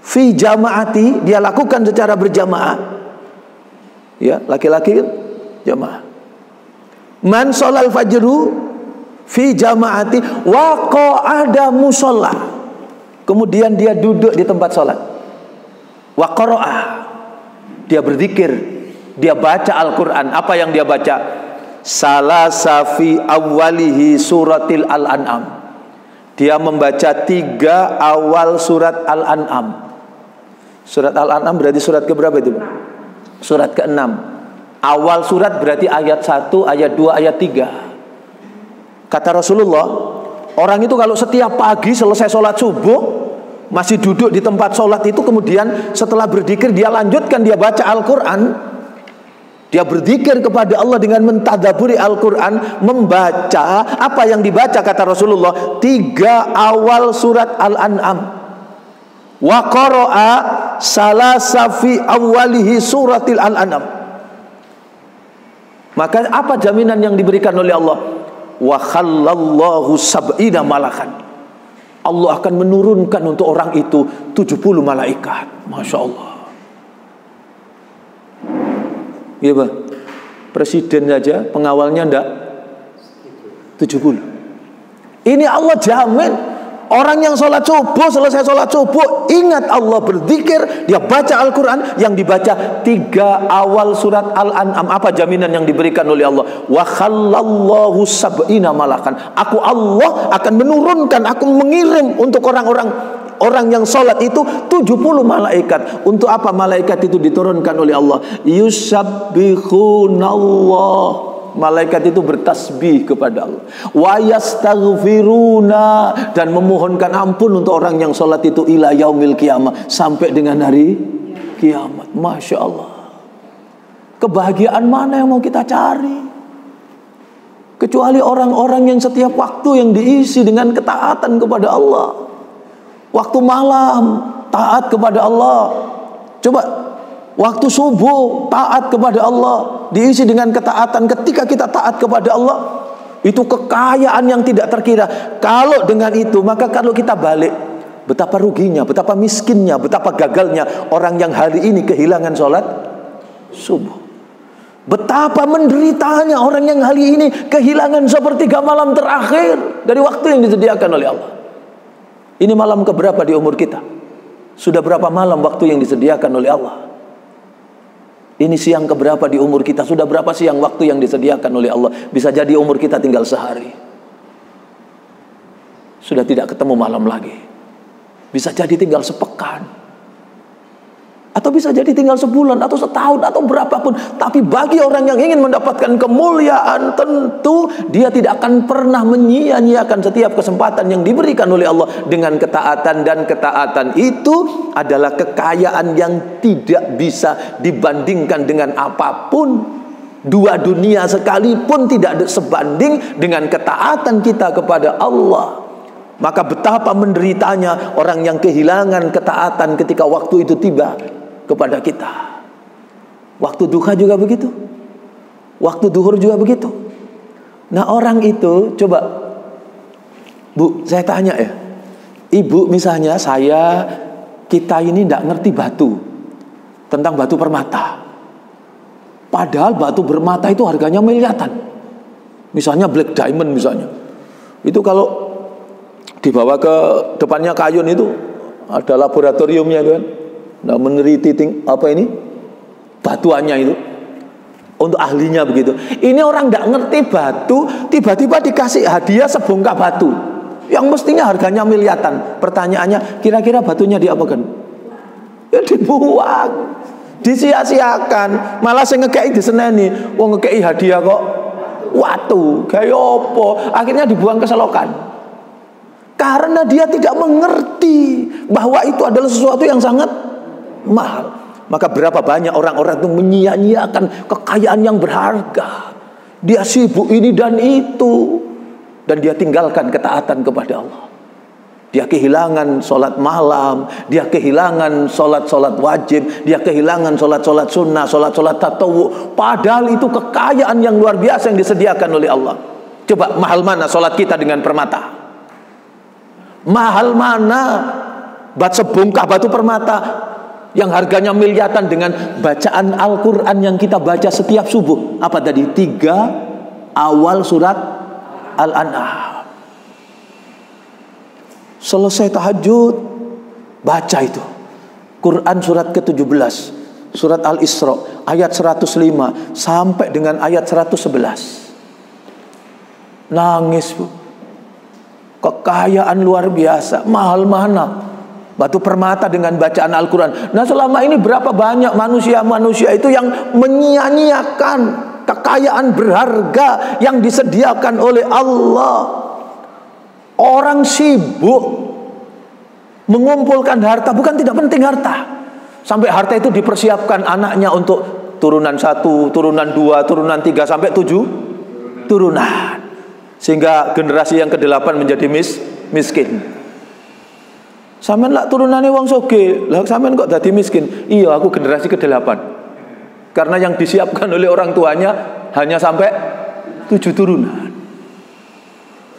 fi jamaati, dia lakukan secara berjamaah. Ya, laki-laki jamaah. Man sholal fajru fi jamaati wa qa'ada musalla, kemudian dia duduk di tempat sholat. Wa qara'a, dia berzikir, dia baca Al-Quran. Apa yang dia baca? Salasa fi awwalihi suratil Al-An'am. Dia membaca 3 awal surat Al-An'am. Surat Al-An'am berarti surat keberapa itu? Surat ke-6. Awal surat berarti ayat 1, ayat 2, ayat 3. Kata Rasulullah, orang itu kalau setiap pagi selesai sholat subuh, masih duduk di tempat sholat itu, kemudian setelah berzikir dia lanjutkan, dia baca Al-Quran, dia berzikir kepada Allah dengan mentadaburi Al-Quran, membaca apa yang dibaca, kata Rasulullah, 3 awal surat Al-An'am. Wa qara'a salasa fi awwalihi suratil Al-An'am. Maka apa jaminan yang diberikan oleh Allah? Wa khallallahu sab'ina malakan. Allah akan menurunkan untuk orang itu 70 malaikat. Masya Allah. Iya Pak, presiden saja pengawalnya enggak 70. Ini Allah jamin. Orang yang sholat subuh, selesai sholat subuh, ingat Allah, berzikir, dia baca Al-Quran, yang dibaca 3 awal surat Al-An'am. Apa jaminan yang diberikan oleh Allah? Wa khallallahu sab'ina malakan. Aku Allah akan menurunkan, aku mengirim untuk orang yang sholat itu 70 malaikat. Untuk apa malaikat itu diturunkan oleh Allah? Yusabbihunallah. Malaikat itu bertasbih kepada Allah. Wa yastaghfiruna, dan memohonkan ampun untuk orang yang sholat itu ila yaumil qiyamah, sampai dengan hari kiamat. Masya Allah. Kebahagiaan mana yang mau kita cari? Kecuali orang-orang yang setiap waktu yang diisi dengan ketaatan kepada Allah. Waktu malam taat kepada Allah. Coba waktu subuh taat kepada Allah, diisi dengan ketaatan. Ketika kita taat kepada Allah, itu kekayaan yang tidak terkira. Kalau dengan itu, maka kalau kita balik, betapa ruginya, betapa miskinnya, betapa gagalnya orang yang hari ini kehilangan sholat subuh. Betapa menderitanya orang yang hari ini kehilangan sepertiga malam terakhir dari waktu yang disediakan oleh Allah. Ini malam keberapa di umur kita? Sudah berapa malam waktu yang disediakan oleh Allah? Ini siang keberapa di umur kita? Sudah berapa siang waktu yang disediakan oleh Allah? Bisa jadi umur kita tinggal sehari, sudah tidak ketemu malam lagi. Bisa jadi tinggal sepekan, atau bisa jadi tinggal sebulan, atau setahun, atau berapapun. Tapi bagi orang yang ingin mendapatkan kemuliaan, tentu dia tidak akan pernah menyia-nyiakan setiap kesempatan yang diberikan oleh Allah dengan ketaatan. Dan ketaatan itu adalah kekayaan yang tidak bisa dibandingkan dengan apapun. 2 dunia sekalipun tidak sebanding dengan ketaatan kita kepada Allah. Maka betapa menderitanya orang yang kehilangan ketaatan ketika waktu itu tiba kepada kita. Waktu duha juga begitu, waktu duhur juga begitu. Nah orang itu, coba Bu, saya tanya ya, Ibu misalnya, kita ini tidak ngerti batu, tentang batu permata. Padahal batu permata itu harganya miliaran. Misalnya black diamond misalnya, itu kalau dibawa ke depannya Kayun itu ada laboratoriumnya kan. Nah, meneliti batuannya itu untuk ahlinya begitu. Ini orang tidak ngerti batu, tiba-tiba dikasih hadiah sebongkah batu yang mestinya harganya miliaran. Pertanyaannya, kira-kira batunya diapakan? Ya dibuang, disia-siakan. Malah saya ngekei diseneni, wong ngekei hadiah kok watu, gaya opo. Akhirnya dibuang ke selokan. Karena dia tidak mengerti bahwa itu adalah sesuatu yang sangat mahal. Maka berapa banyak orang-orang itu menyia-nyiakan kekayaan yang berharga. Dia sibuk ini dan itu, dan dia tinggalkan ketaatan kepada Allah. Dia kehilangan sholat malam, dia kehilangan sholat-sholat wajib, dia kehilangan sholat-sholat sunnah, sholat-sholat tatawu. Padahal itu kekayaan yang luar biasa yang disediakan oleh Allah. Coba mahal mana sholat kita dengan permata? Mahal mana sebongkah batu permata yang harganya miliaran dengan bacaan Al-Quran yang kita baca setiap subuh? Apa tadi? 3 awal surat Al-An'am. Selesai tahajud, baca itu Quran surat ke-17. Surat Al-Isra ayat 105 sampai dengan ayat 111. Nangis, Bu. Kekayaan luar biasa, mahal mana batu permata dengan bacaan Al-Quran. Nah, selama ini berapa banyak manusia-manusia itu yang menyia-nyiakan kekayaan berharga yang disediakan oleh Allah. Orang sibuk mengumpulkan harta, bukan tidak penting harta. Sampai harta itu dipersiapkan anaknya untuk turunan 1, turunan 2, turunan 3 sampai 7 turunan. Sehingga generasi yang ke-8 menjadi miskin. Sampean lak turunane wong soge, lah sampean kok dadi miskin? Iya, aku generasi ke-8. Karena yang disiapkan oleh orang tuanya hanya sampai 7 turunan.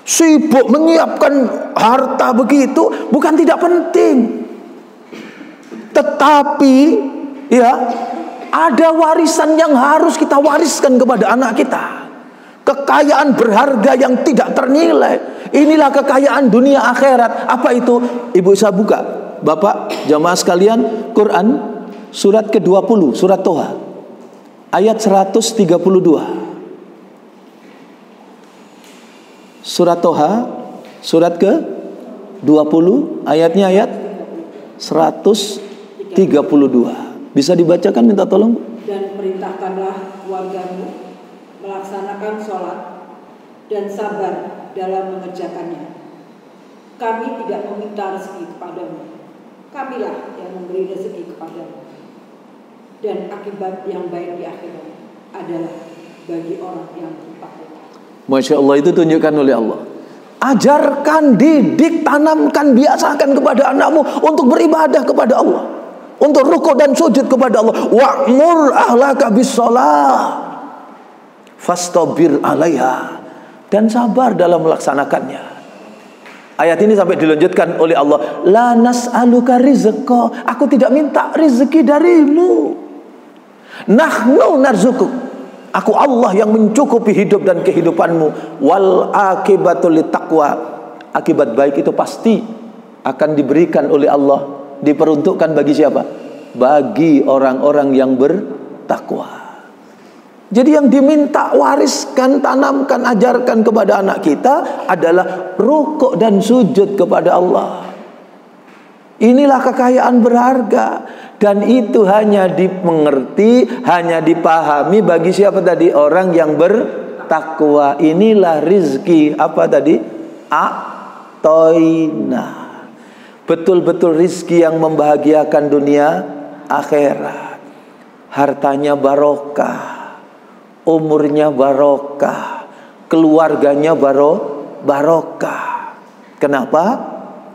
Sibuk menyiapkan harta begitu bukan tidak penting. Tetapi ya, ada warisan yang harus kita wariskan kepada anak kita. Kekayaan berharga yang tidak ternilai. Inilah kekayaan dunia akhirat. Apa itu? Ibu bisa buka, Bapak, jamaah sekalian, Quran surat ke-20, surat Toha ayat 132. Surat Toha surat ke-20 ayatnya ayat 132. Bisa dibacakan, minta tolong. Dan perintahkanlah keluargamu melaksanakan sholat dan sabar dalam mengerjakannya. Kami tidak meminta rezeki kepadamu, kamilah yang memberi rezeki kepadamu. Dan akibat yang baik di akhirat adalah bagi orang yang bertakwa. Masya Allah, itu tunjukkan oleh Allah. Ajarkan, didik, tanamkan, biasakan kepada anakmu untuk beribadah kepada Allah, untuk rukuk dan sujud kepada Allah. Wa'mur ahlaka bis-shalah fastabir 'alaiha, dan sabar dalam melaksanakannya. Ayat ini sampai dilanjutkan oleh Allah, la nas'aluka rizqa, aku tidak minta rezeki darimu, nahnu narzukuk, aku Allah yang mencukupi hidup dan kehidupanmu. Wal akibatu littaqwa, akibat baik itu pasti akan diberikan oleh Allah, diperuntukkan bagi siapa? Bagi orang-orang yang bertakwa. Jadi yang diminta wariskan, tanamkan, ajarkan kepada anak kita adalah rukuk dan sujud kepada Allah. Inilah kekayaan berharga, dan itu hanya dimengerti, hanya dipahami bagi siapa tadi? Orang yang bertakwa. Inilah rizki apa tadi? A'toina. Betul-betul rizki yang membahagiakan dunia akhirat. Hartanya barokah, umurnya barokah, keluarganya barokah. Kenapa?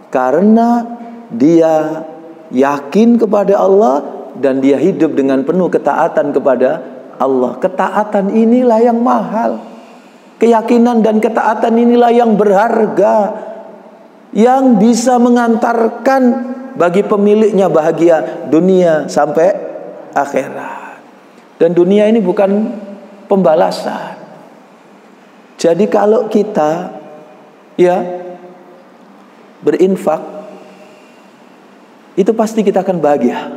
Karena dia yakin kepada Allah dan dia hidup dengan penuh ketaatan kepada Allah. Ketaatan inilah yang mahal. Keyakinan dan ketaatan inilah yang berharga, yang bisa mengantarkan bagi pemiliknya bahagia dunia sampai akhirat. Dan dunia ini bukan pembalasan. Jadi kalau kita ya berinfak, itu pasti kita akan bahagia.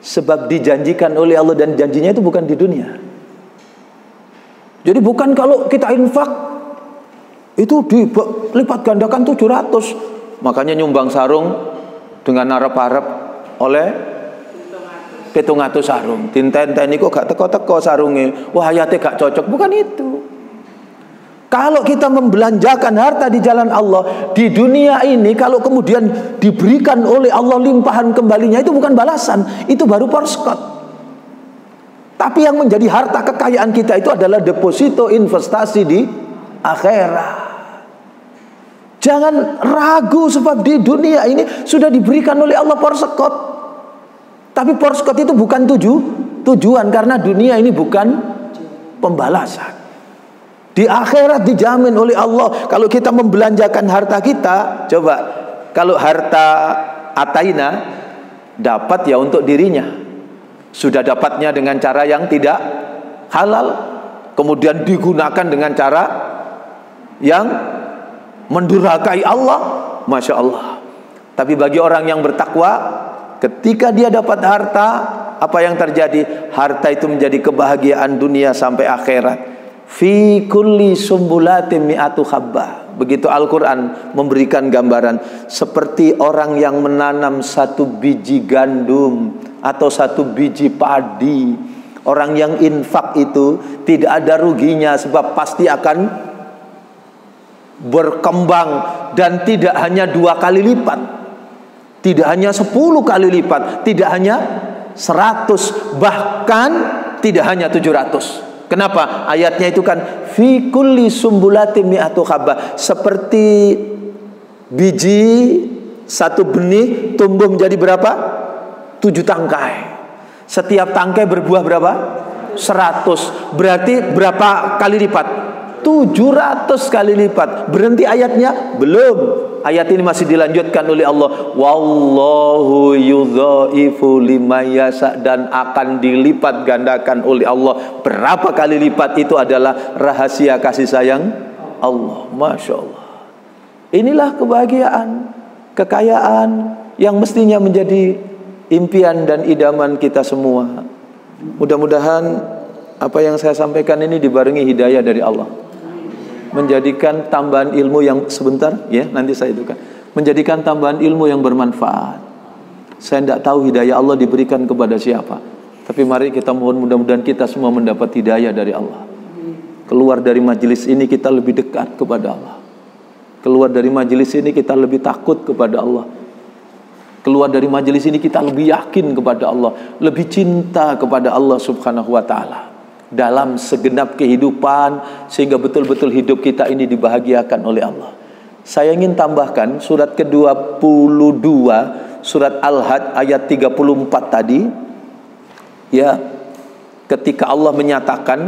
Sebab dijanjikan oleh Allah, dan janjinya itu bukan di dunia. Jadi bukan kalau kita infak itu dilipat gandakan 700. Makanya nyumbang sarung dengan harap-harap oleh 700 sarung. Tinten-ten kok gak teko-teko sarungnya. Wah, hayate gak cocok. Bukan itu. Kalau kita membelanjakan harta di jalan Allah di dunia ini, kalau kemudian diberikan oleh Allah limpahan kembalinya, itu bukan balasan, itu baru porskot. Tapi yang menjadi harta kekayaan kita itu adalah deposito investasi di akhirat. Jangan ragu, sebab di dunia ini sudah diberikan oleh Allah porskot. Tapi porskot itu bukan tujuan, karena dunia ini bukan pembalasan. Di akhirat dijamin oleh Allah. Kalau kita membelanjakan harta kita, coba kalau harta ataina dapat ya untuk dirinya, sudah dapatnya dengan cara yang tidak halal, kemudian digunakan dengan cara yang mendurhakai Allah, Masya Allah. Tapi bagi orang yang bertakwa, Ketika dia dapat harta, apa yang terjadi? Harta itu menjadi kebahagiaan dunia sampai akhirat. Fi kulli sumbulatin mi'atu habbah. Begitu Al-Quran memberikan gambaran seperti orang yang menanam satu biji gandum atau satu biji padi. Orang yang infak itu tidak ada ruginya, sebab pasti akan berkembang, dan tidak hanya 2 kali lipat, tidak hanya 10 kali lipat, tidak hanya 100, bahkan tidak hanya 700. Kenapa? Ayatnya itu kan fi kulli sumbulatin mi'atu habbah, seperti biji satu benih tumbuh menjadi berapa? 7 tangkai. Setiap tangkai berbuah berapa? 100. Berarti berapa kali lipat? 700 kali lipat. Berhenti ayatnya? Belum. Ayat ini masih dilanjutkan oleh Allah. Wallahu yudhaifu liman yasha, dan akan dilipat gandakan oleh Allah. Berapa kali lipat itu adalah rahasia kasih sayang Allah. Masya Allah. Inilah kebahagiaan, kekayaan yang mestinya menjadi impian dan idaman kita semua. Mudah-mudahan apa yang saya sampaikan ini dibarengi hidayah dari Allah, menjadikan tambahan ilmu yang sebentar, ya nanti saya itu kan, menjadikan tambahan ilmu yang bermanfaat. Saya tidak tahu hidayah Allah diberikan kepada siapa, tapi mari kita mohon mudah-mudahan kita semua mendapat hidayah dari Allah. Keluar dari majelis ini kita lebih dekat kepada Allah. Keluar dari majelis ini kita lebih takut kepada Allah. Keluar dari majelis ini kita lebih yakin kepada Allah, lebih cinta kepada Allah Subhanahu wa ta'ala dalam segenap kehidupan, sehingga betul-betul hidup kita ini dibahagiakan oleh Allah. Saya ingin tambahkan surat ke-22, surat Al-Hajj ayat 34 tadi, ya, ketika Allah menyatakan,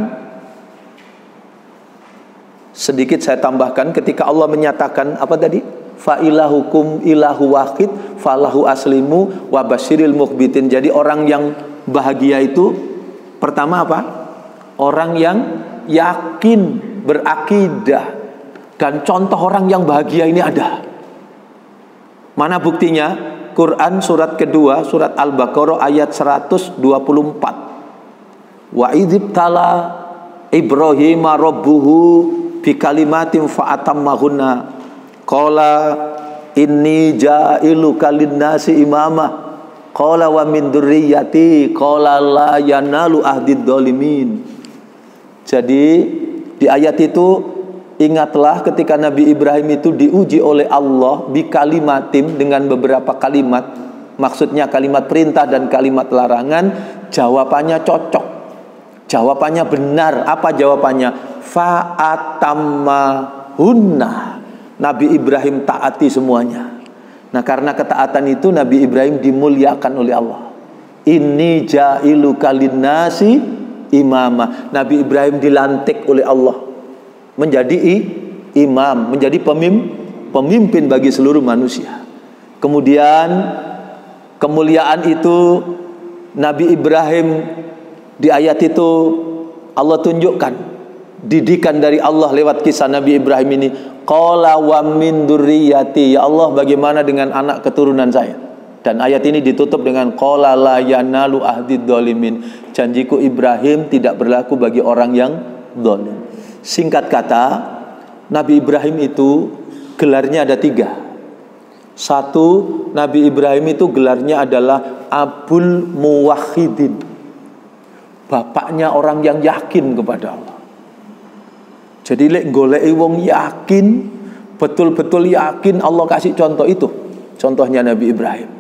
sedikit saya tambahkan, ketika Allah menyatakan apa tadi? Fa ilahukum ilahu wahid falahu aslimu wa basyiril mukhbitin. Jadi orang yang bahagia itu pertama apa? Orang yang yakin, berakidah. Dan contoh orang yang bahagia ini ada. Mana buktinya? Quran surat kedua, surat Al-Baqarah ayat 124. Wa idzibtala Ibrahima rabbuhu bi kalimatin fa atammahunna. Qala inni ja'iluka linnasi imamah. Qala wa min dzurriyyati. Qala la yanalu ahdid dzalimin. Jadi di ayat itu ingatlah ketika Nabi Ibrahim itu diuji oleh Allah bi kalimatin, dengan beberapa kalimat. Maksudnya kalimat perintah dan kalimat larangan. Jawabannya cocok, jawabannya benar. Apa jawabannya? Fa atammahunna. Nabi Ibrahim taati semuanya. Nah, karena ketaatan itu Nabi Ibrahim dimuliakan oleh Allah. Inni ja'iluka linnasi imamah. Nabi Ibrahim dilantik oleh Allah menjadi imam, menjadi pemimpin bagi seluruh manusia. Kemudian kemuliaan itu Nabi Ibrahim, di ayat itu Allah tunjukkan didikan dari Allah lewat kisah Nabi Ibrahim ini. Qala wa min dzurriyyati, ya Allah bagaimana dengan anak keturunan saya? Dan ayat ini ditutup dengan qala la yanalu ahdid dzalimin. Janjiku Ibrahim tidak berlaku bagi orang yang zalim. Singkat kata, Nabi Ibrahim itu gelarnya ada 3. Satu, Nabi Ibrahim itu gelarnya adalah Abul Muwahhidin, bapaknya orang yang yakin kepada Allah. Jadi lek goleki wong yakin, betul-betul yakin, Allah kasih contoh itu. Contohnya Nabi Ibrahim.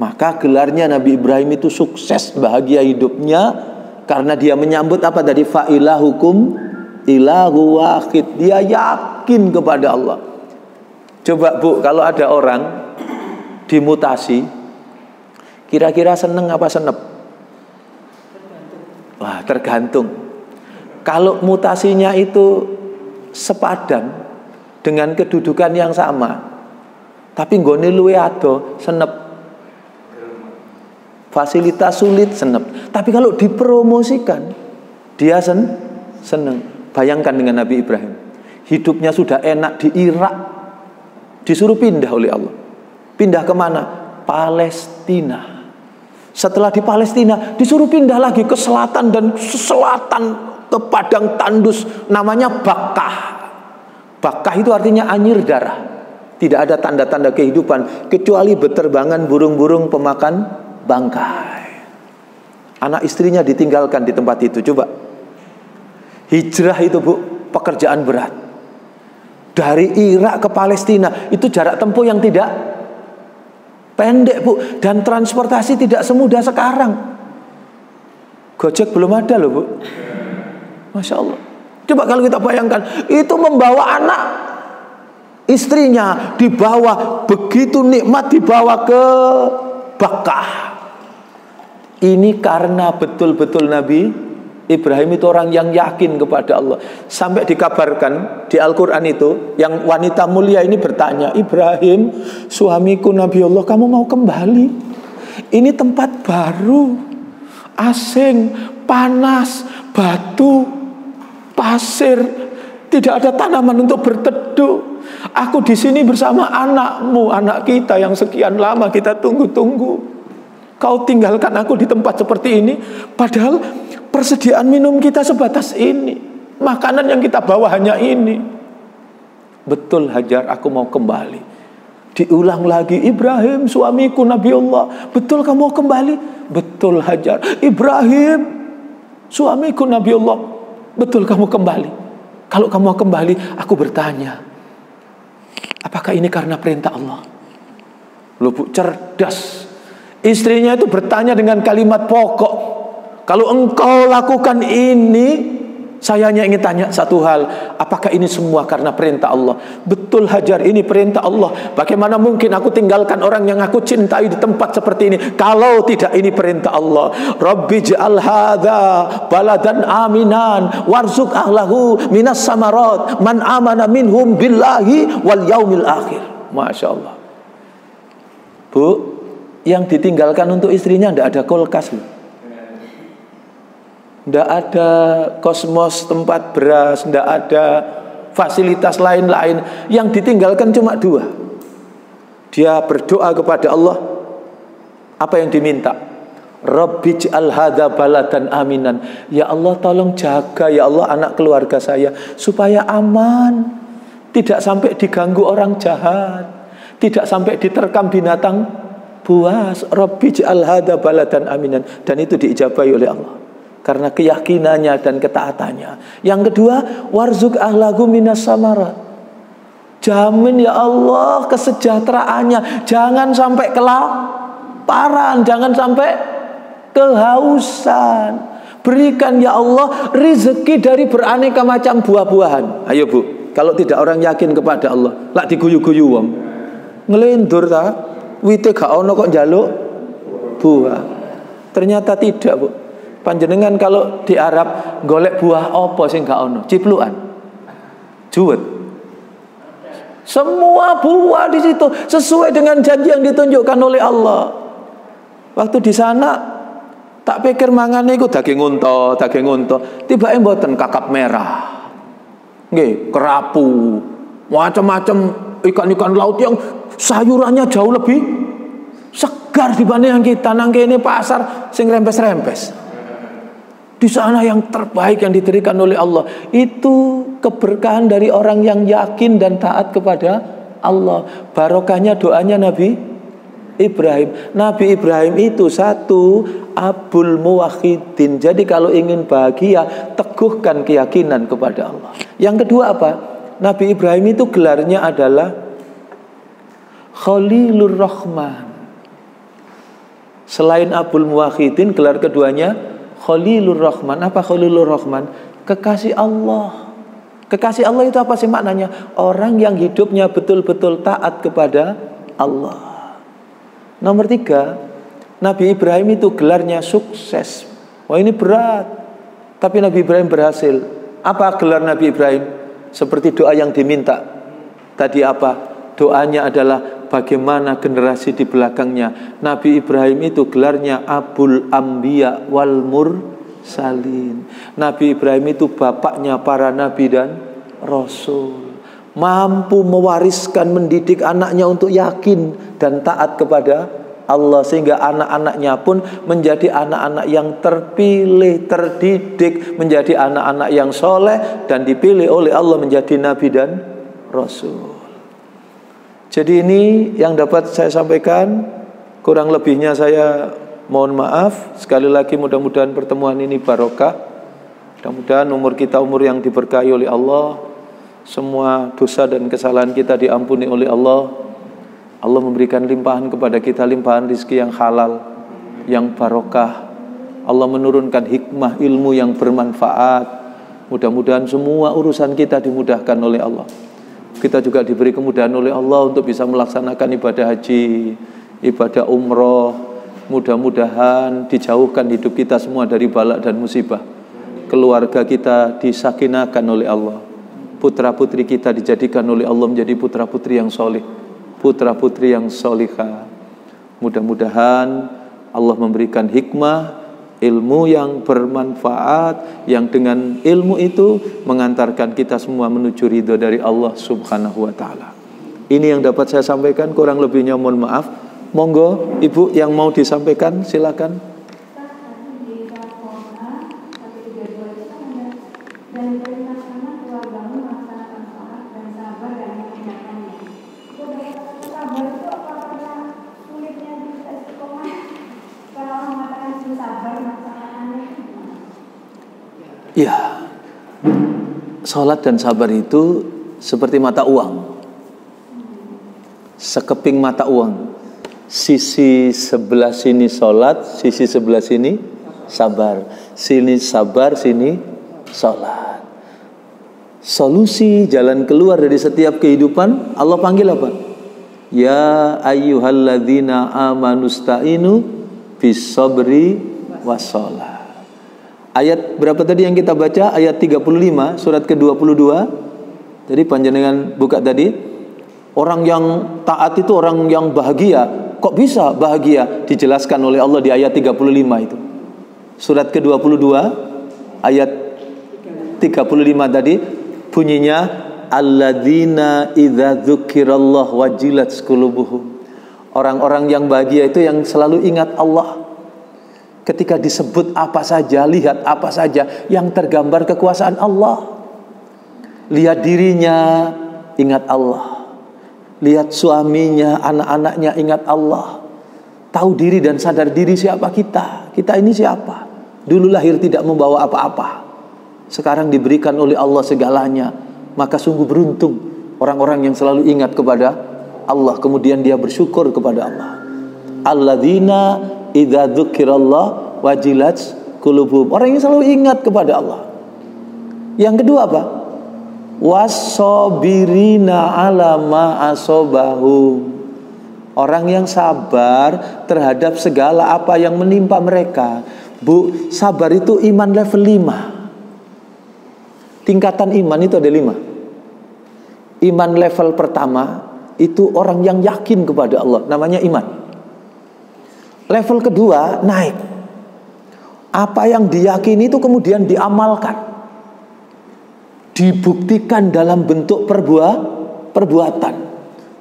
Maka gelarnya Nabi Ibrahim itu sukses, bahagia hidupnya, karena dia menyambut apa tadi? Fa ilahukum ilahu wahid. Dia yakin kepada Allah. Coba Bu, kalau ada orang dimutasi, kira-kira seneng apa senep? Wah, tergantung. Kalau mutasinya itu sepadan dengan kedudukan yang sama, tapi nggone luwe ado, senep. Fasilitas sulit, senep. Tapi kalau dipromosikan, dia seneng. Bayangkan dengan Nabi Ibrahim, hidupnya sudah enak di Irak, disuruh pindah oleh Allah. Pindah kemana? Palestina. Setelah di Palestina disuruh pindah lagi ke selatan dan selatan ke padang tandus namanya Bakkah. Bakkah itu artinya anyir darah. Tidak ada tanda-tanda kehidupan kecuali beterbangan burung-burung pemakan bangkai. Anak istrinya ditinggalkan di tempat itu. Coba hijrah itu, Bu, pekerjaan berat. Dari Irak ke Palestina itu jarak tempuh yang tidak pendek, Bu, dan transportasi tidak semudah sekarang. Gojek belum ada loh, Bu. Masya Allah. Coba kalau kita bayangkan, itu membawa anak istrinya, dibawa begitu nikmat, dibawa ke Bakkah. Ini karena betul-betul Nabi Ibrahim itu orang yang yakin kepada Allah. Sampai dikabarkan di Al-Quran itu, yang wanita mulia ini bertanya, Ibrahim, suamiku Nabi Allah, kamu mau kembali? Ini tempat baru, asing, panas, batu, pasir, tidak ada tanaman untuk berteduh. Aku di sini bersama anakmu, anak kita yang sekian lama kita tunggu-tunggu. Kau tinggalkan aku di tempat seperti ini, padahal persediaan minum kita sebatas ini, makanan yang kita bawa hanya ini. Betul Hajar, aku mau kembali. Diulang lagi, Ibrahim suamiku Nabi Allah, betul kamu mau kembali? Betul Hajar. Ibrahim suamiku Nabi Allah, betul kamu kembali? Kalau kamu mau kembali, aku bertanya, apakah ini karena perintah Allah? Loh, Bu, cerdas. Istrinya itu bertanya dengan kalimat pokok, kalau engkau lakukan ini, saya hanya ingin tanya satu hal, apakah ini semua karena perintah Allah? Betul Hajar, ini perintah Allah. Bagaimana mungkin aku tinggalkan orang yang aku cintai di tempat seperti ini kalau tidak ini perintah Allah? Rabbi ja'al hadza baladan aminan warzuq ahlahu minas samarat man amana minhum billahi wal yaumil akhir. Masya Allah. Bu, yang ditinggalkan untuk istrinya tidak ada kulkas loh. Tidak ada kosmos tempat beras, tidak ada fasilitas lain-lain. Yang ditinggalkan cuma dua. Dia berdoa kepada Allah. Apa yang diminta? Rabbi j'al hadza baladan aminan. Ya Allah, tolong jaga ya Allah anak keluarga saya supaya aman, tidak sampai diganggu orang jahat, tidak sampai diterkam binatang buas. Rabbi j'al hadza baladan aminan. Dan itu diijabahi oleh Allah karena keyakinannya dan ketaatannya. Yang kedua, warzuq ahlahu minas samarat. Jamin ya Allah kesejahteraannya, jangan sampai kelaparan, jangan sampai kehausan. Berikan ya Allah rezeki dari beraneka macam buah-buahan. Ayo Bu, kalau tidak orang yakin kepada Allah, lak diguyu-guyu wong. Ngelendur ta? Wite gak ono kok njaluk buah. Ternyata tidak, Bu. Panjenengan kalau di Arab golek buah apa sing gak ono? Ciplukan. Juwet. Semua buah di situ sesuai dengan janji yang ditunjukkan oleh Allah. Waktu di sana tak pikir mangane iku daging unta. Tibake mboten kakap merah. Nggih, kerapu. Macam-macam ikan-ikan laut yang sayurannya jauh lebih segar dibanding yang kita nang kene pasar sing rempes-rempes. Di sana yang terbaik yang diberikan oleh Allah. Itu keberkahan dari orang yang yakin dan taat kepada Allah. Barokahnya doanya Nabi Ibrahim. Nabi Ibrahim itu satu abul muwahhidin. Jadi kalau ingin bahagia, teguhkan keyakinan kepada Allah. Yang kedua apa? Nabi Ibrahim itu gelarnya adalah Khalilur Rahman. Selain abul muwahhidin, gelar keduanya Khalilur Rahman. Apa Khalilur Rahman? Kekasih Allah. Kekasih Allah itu apa sih maknanya? Orang yang hidupnya betul-betul taat kepada Allah. Nomor 3, Nabi Ibrahim itu gelarnya sukses. Wah, ini berat, tapi Nabi Ibrahim berhasil. Apa gelar Nabi Ibrahim? Seperti doa yang diminta tadi apa? Doanya adalah bagaimana generasi di belakangnya. Nabi Ibrahim itu gelarnya Abul Anbiya wal Mursalin. Nabi Ibrahim itu bapaknya para nabi dan rasul. Mampu mewariskan, mendidik anaknya untuk yakin dan taat kepada Allah, sehingga anak-anaknya pun menjadi anak-anak yang terpilih, terdidik, menjadi anak-anak yang soleh dan dipilih oleh Allah menjadi nabi dan rasul. Jadi ini yang dapat saya sampaikan. Kurang lebihnya saya mohon maaf. Sekali lagi mudah-mudahan pertemuan ini barokah. Mudah-mudahan umur kita umur yang diberkahi oleh Allah. Semua dosa dan kesalahan kita diampuni oleh Allah. Allah memberikan limpahan kepada kita, limpahan rizki yang halal, yang barokah. Allah menurunkan hikmah ilmu yang bermanfaat. Mudah-mudahan semua urusan kita dimudahkan oleh Allah. Kita juga diberi kemudahan oleh Allah untuk bisa melaksanakan ibadah haji, ibadah umroh. Mudah-mudahan dijauhkan hidup kita semua dari bala dan musibah. Keluarga kita disakinahkan oleh Allah. Putra-putri kita dijadikan oleh Allah menjadi putra-putri yang soleh, putra-putri yang solihah. Mudah-mudahan Allah memberikan hikmah, ilmu yang bermanfaat, yang dengan ilmu itu mengantarkan kita semua menuju ridho dari Allah subhanahu wa ta'ala. Ini yang dapat saya sampaikan, kurang lebihnya mohon maaf. Monggo Ibu yang mau disampaikan silakan. Ya, sholat dan sabar itu seperti mata uang, sekeping mata uang. Sisi sebelah sini sholat, sisi sebelah sini sabar. Sini sabar, sini sholat. Solusi jalan keluar dari setiap kehidupan Allah panggil apa? Ya ayyuhalladzina amanusta'inu bis-sabri was-sholat. Ayat berapa tadi yang kita baca? Ayat 35 surat ke-22. Jadi panjenengan buka tadi. Orang yang taat itu orang yang bahagia. Kok bisa bahagia? Dijelaskan oleh Allah di ayat 35 itu. Surat ke-22 ayat 35 tadi bunyinya alladzina idza dzukirallah wajilat qulubuhum. Orang-orang yang bahagia itu yang selalu ingat Allah. Ketika disebut apa saja, lihat apa saja yang tergambar kekuasaan Allah. Lihat dirinya, ingat Allah. Lihat suaminya, anak-anaknya, ingat Allah. Tahu diri dan sadar diri siapa kita. Kita ini siapa? Dulu lahir tidak membawa apa-apa. Sekarang diberikan oleh Allah segalanya. Maka sungguh beruntung orang-orang yang selalu ingat kepada Allah. Kemudian dia bersyukur kepada Allah. Alladzina idza dzukirallah wajilat qulubuhum. Orang yang selalu ingat kepada Allah. Yang kedua apa? Wassobirina ala ma asobahum. Orang yang sabar terhadap segala apa yang menimpa mereka. Bu, sabar itu iman level 5. Tingkatan iman itu ada 5. Iman level pertama itu orang yang yakin kepada Allah, namanya iman. Level kedua naik. Apa yang diyakini itu kemudian diamalkan, dibuktikan dalam bentuk perbuatan.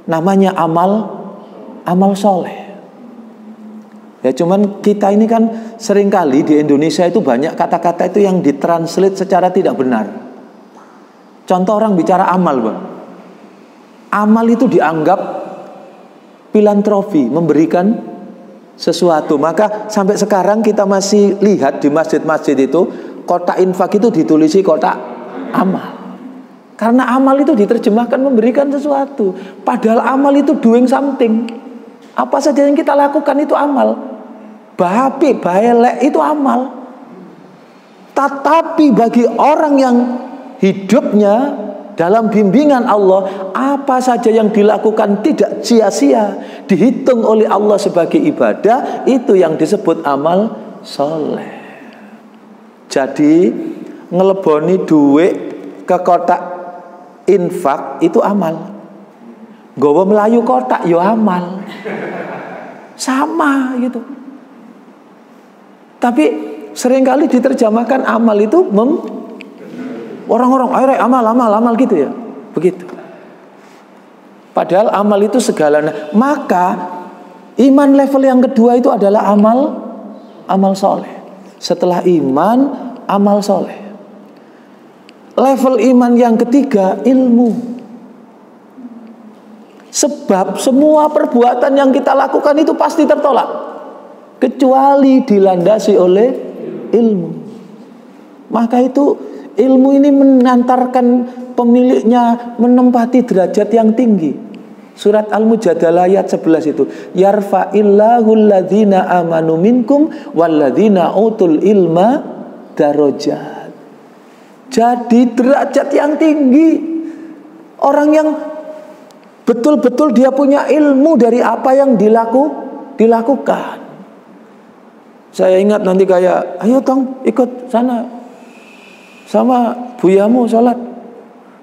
Namanya amal soleh. Ya cuman kita ini kan seringkali di Indonesia itu banyak kata-kata itu yang ditranslate secara tidak benar. Contoh orang bicara amal, Bang. Amal itu dianggap filantropi, memberikan sesuatu. Maka sampai sekarang kita masih lihat di masjid-masjid itu kotak infak itu ditulisi kotak amal. Karena amal itu diterjemahkan memberikan sesuatu. Padahal amal itu doing something. Apa saja yang kita lakukan itu amal. Baik, baelek itu amal. Tetapi bagi orang yang hidupnya dalam bimbingan Allah, apa saja yang dilakukan tidak sia-sia, dihitung oleh Allah sebagai ibadah, itu yang disebut amal soleh. Jadi ngeleboni duit ke kotak infak itu amal. Gowo melayu kotak yo amal. Sama gitu. Tapi seringkali diterjemahkan amal itu orang-orang amal gitu ya. Begitu. Padahal amal itu segalanya. Maka Iman level yang kedua itu adalah amal soleh. Setelah iman, amal soleh. Level iman yang ketiga, ilmu. Sebab semua perbuatan yang kita lakukan itu pasti tertolak, kecuali dilandasi oleh ilmu. Maka itu ilmu ini mengantarkan pemiliknya menempati derajat yang tinggi. Surat Al-Mujadalah ayat 11 itu, yarfa'illahu alladhina amanu minkum walladhina utul ilma darajat. Jadi derajat yang tinggi. Orang yang betul-betul dia punya ilmu dari apa yang dilakukan. Saya ingat nanti kayak, ayo dong ikut sana sama buyamu sholat.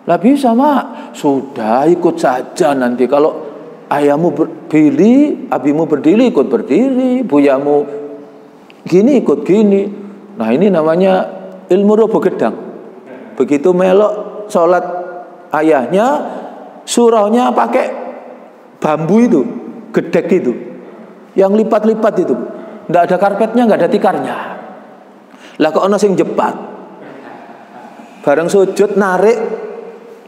Lah bisa mak, sudah ikut saja nanti. Kalau ayahmu berdiri, abimu berdiri, ikut berdiri. Buyamu gini, ikut gini. Nah ini namanya ilmu robo gedang. Begitu melok sholat ayahnya, suraunya pakai bambu itu, gedek itu, yang lipat-lipat itu. Nggak ada karpetnya, nggak ada tikarnya. Lah kok ono sing jepat, bareng sujud narik,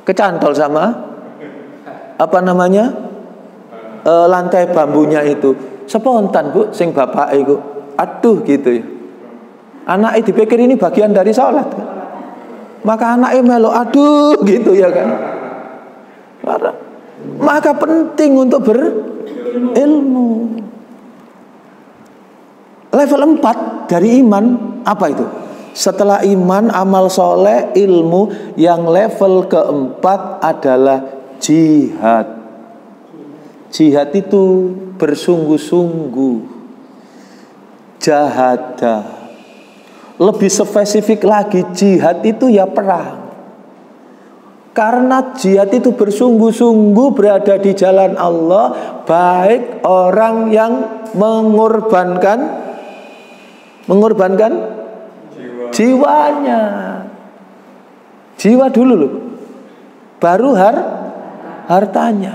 kecantol sama apa namanya lantai bambunya itu. Spontan bu, sing bapak itu, aduh gitu ya. Anaknya dipikir ini bagian dari sholat kan? Maka anaknya melo, aduh gitu ya kan. Maka penting untuk berilmu. Level 4 dari iman apa itu? Setelah iman, amal soleh, ilmu, yang level keempat adalah jihad. Jihad itu bersungguh-sungguh, jahadah. Lebih spesifik lagi, jihad itu ya perang. Karena jihad itu bersungguh-sungguh berada di jalan Allah, baik orang yang mengorbankan jiwanya. Jiwa dulu loh, baru hartanya.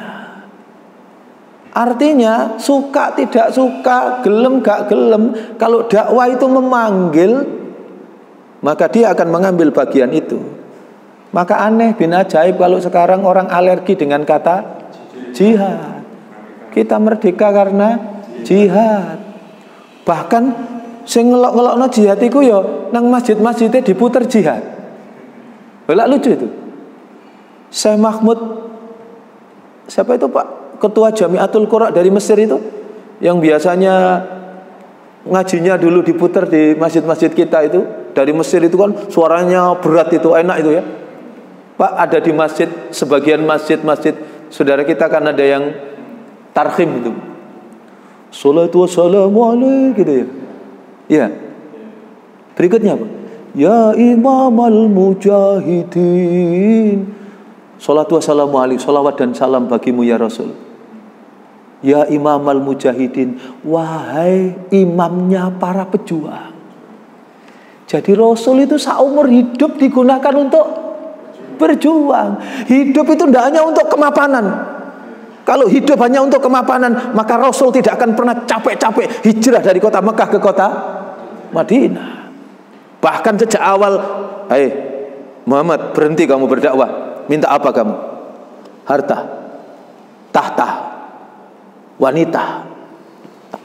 Artinya suka tidak suka, gelem gak gelem, kalau dakwah itu memanggil, maka dia akan mengambil bagian itu. Maka aneh bin ajaib kalau sekarang orang alergi dengan kata jihad. Kita merdeka karena jihad. Bahkan sing ngelok-ngelokno jihad iku ya nang masjid-masjidnya diputer jihad. Lha lucu itu. Syekh Mahmud, siapa itu Pak? Ketua Jamiatul Qura dari Mesir itu, yang biasanya ngajinya dulu diputer di masjid-masjid kita itu. Dari Mesir itu kan suaranya berat itu, enak itu ya. Pak, ada di masjid, sebagian masjid-masjid saudara kita kan ada yang tarhim itu. Salatu wassalamu alaihi gitu ya. Ya. Berikutnya apa? Ya imamal mujahidin. Salatu wassalamu alaihi, salawat dan salam bagimu ya Rasul. Ya imamal mujahidin, wahai imamnya para pejuang. Jadi Rasul itu seumur hidup digunakan untuk berjuang. Hidup itu tidak hanya untuk kemapanan. Kalau hidup hanya untuk kemapanan, maka Rasul tidak akan pernah capek-capek hijrah dari kota Mekah ke kota Madinah. Bahkan sejak awal, Muhammad, berhenti kamu berdakwah. Minta apa kamu? Harta, tahta, wanita.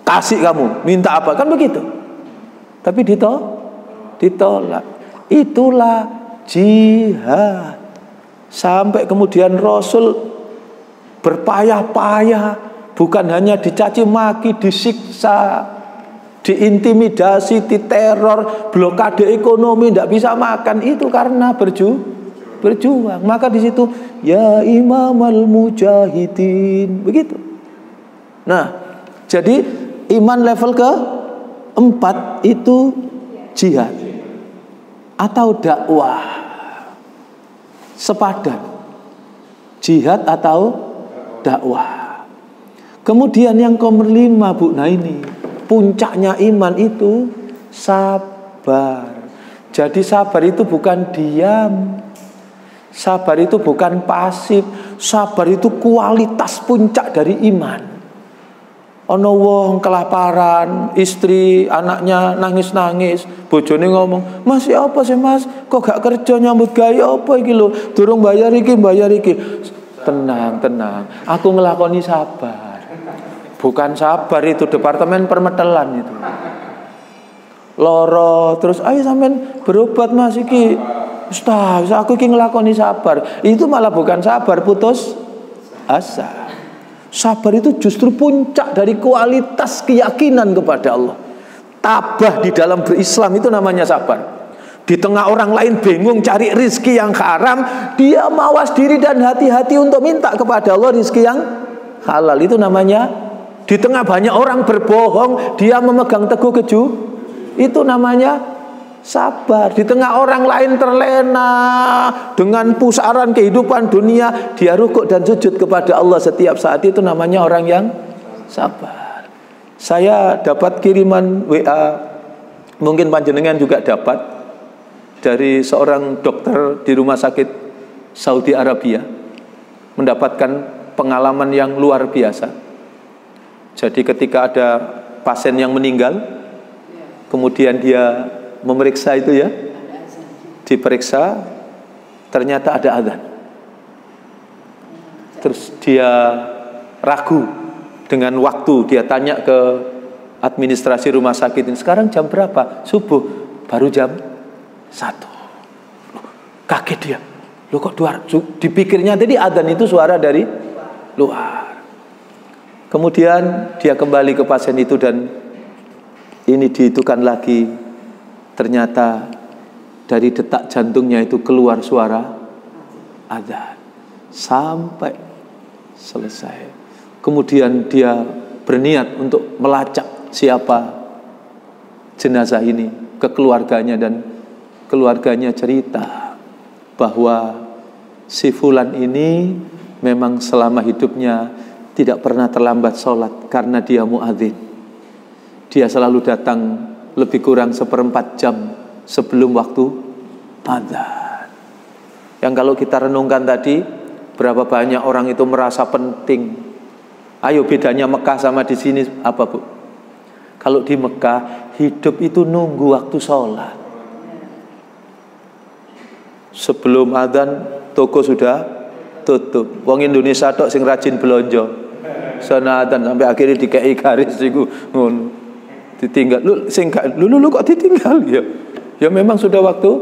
Kasih kamu, minta apa? Kan begitu. Tapi ditolak. Itulah jihad. Sampai kemudian Rasul berpayah-payah, bukan hanya dicaci maki, disiksa, diintimidasi, diteror, blokade ekonomi, tidak bisa makan, itu karena berjuang. Maka di situ ya imamal mujahidin, begitu. Nah, jadi iman level ke-4 itu jihad atau dakwah. Sepadan, jihad atau dakwah. Kemudian yang ke-5 Bu, nah ini puncaknya iman itu sabar. Jadi sabar itu bukan diam. Sabar itu bukan pasif. Sabar itu kualitas puncak dari iman. Ono wong kelaparan, istri, anaknya nangis-nangis, bojone ngomong, "Mas, ya apa sih Mas? Kok gak kerja nyambut gawe apa iki lho? Durung bayar iki. Tenang. Aku ngelakoni sabar." Bukan sabar itu, departemen permetelan itu. Loro, terus ayo sampean berobat Mas iki. Ustaz, aku iki ngelakoni sabar. Itu malah bukan sabar, putus asa. Sabar itu justru puncak dari kualitas keyakinan kepada Allah. Tabah di dalam berislam itu namanya sabar. Di tengah orang lain bingung cari rizki yang haram, dia mawas diri dan hati-hati untuk minta kepada Allah rizki yang halal. Itu namanya, di tengah banyak orang berbohong, dia memegang teguh itu namanya sabar. Di tengah orang lain terlena dengan pusaran kehidupan dunia, dia rukuk dan sujud kepada Allah setiap saat, itu namanya orang yang sabar. Saya dapat kiriman WA, mungkin panjenengan juga dapat, dari seorang dokter di rumah sakit Saudi Arabia, mendapatkan pengalaman yang luar biasa. Jadi ketika ada pasien yang meninggal, kemudian dia memeriksa itu ya, diperiksa, ternyata ada azan. Terus dia ragu dengan waktu, dia tanya ke administrasi rumah sakit ini, "Sekarang jam berapa?" "Subuh." "Baru jam 1. Kaget dia, "Loh kok dipikirnya tadi azan itu suara dari luar." Kemudian dia kembali ke pasien itu dan ini dihitungkan lagi. Ternyata dari detak jantungnya itu keluar suara azan sampai selesai. Kemudian dia berniat untuk melacak siapa jenazah ini ke keluarganya, dan keluarganya cerita bahwa si fulan ini memang selama hidupnya tidak pernah terlambat sholat karena dia muadzin. Dia selalu datang lebih kurang 1/4 jam sebelum waktu adzan. Yang kalau kita renungkan tadi, berapa banyak orang itu merasa penting. Ayo, bedanya Mekah sama di sini apa, Bu? Kalau di Mekah, hidup itu nunggu waktu sholat. Sebelum adzan, toko sudah tutup. Wong Indonesia tok sing rajin belanja. Sana adzan sampai akhirnya dikei garis iku ngono. Ditinggal, lu kok ditinggal ya? Ya memang sudah waktu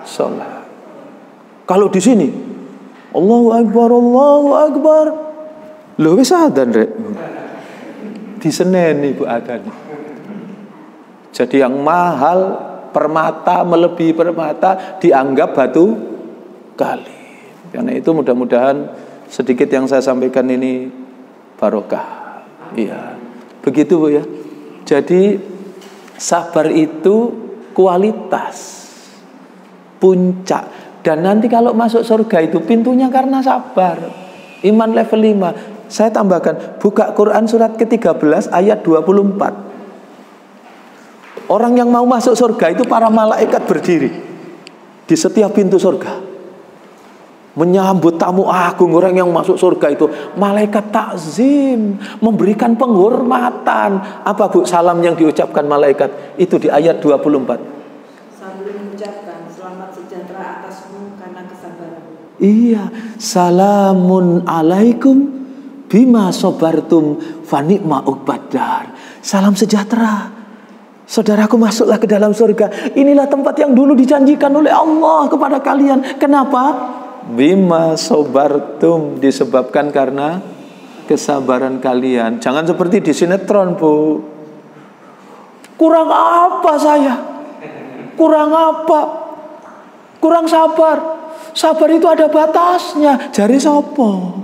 sholat. Kalau di sini, Allahu Akbar, lu wis adzan rek. Diseneni Bu adzan. Jadi yang mahal permata, melebihi permata, dianggap batu kali. Karena itu mudah-mudahan sedikit yang saya sampaikan ini barokah. Iya, begitu Bu ya. Jadi sabar itu kualitas, puncak. Dan nanti kalau masuk surga itu pintunya karena sabar. Iman level 5. Saya tambahkan, buka Quran surat ke-13 ayat 24. Orang yang mau masuk surga itu para malaikat berdiri di setiap pintu surga, menyambut tamu agung. Orang yang masuk surga itu malaikat takzim, memberikan penghormatan. Apa Bu salam yang diucapkan malaikat? Itu di ayat 24. Sambil mengucapkan selamat sejahtera atasmu karena kesabaran. Iya, salamun alaikum bima sobartum fanikma uqbadar. Salam sejahtera, saudaraku, masuklah ke dalam surga. Inilah tempat yang dulu dijanjikan oleh Allah kepada kalian. Kenapa? Bima sobartum, disebabkan karena kesabaran kalian. Jangan seperti di sinetron, Bu. Kurang apa saya? Kurang apa? Kurang sabar. Sabar itu ada batasnya. Jari sopo?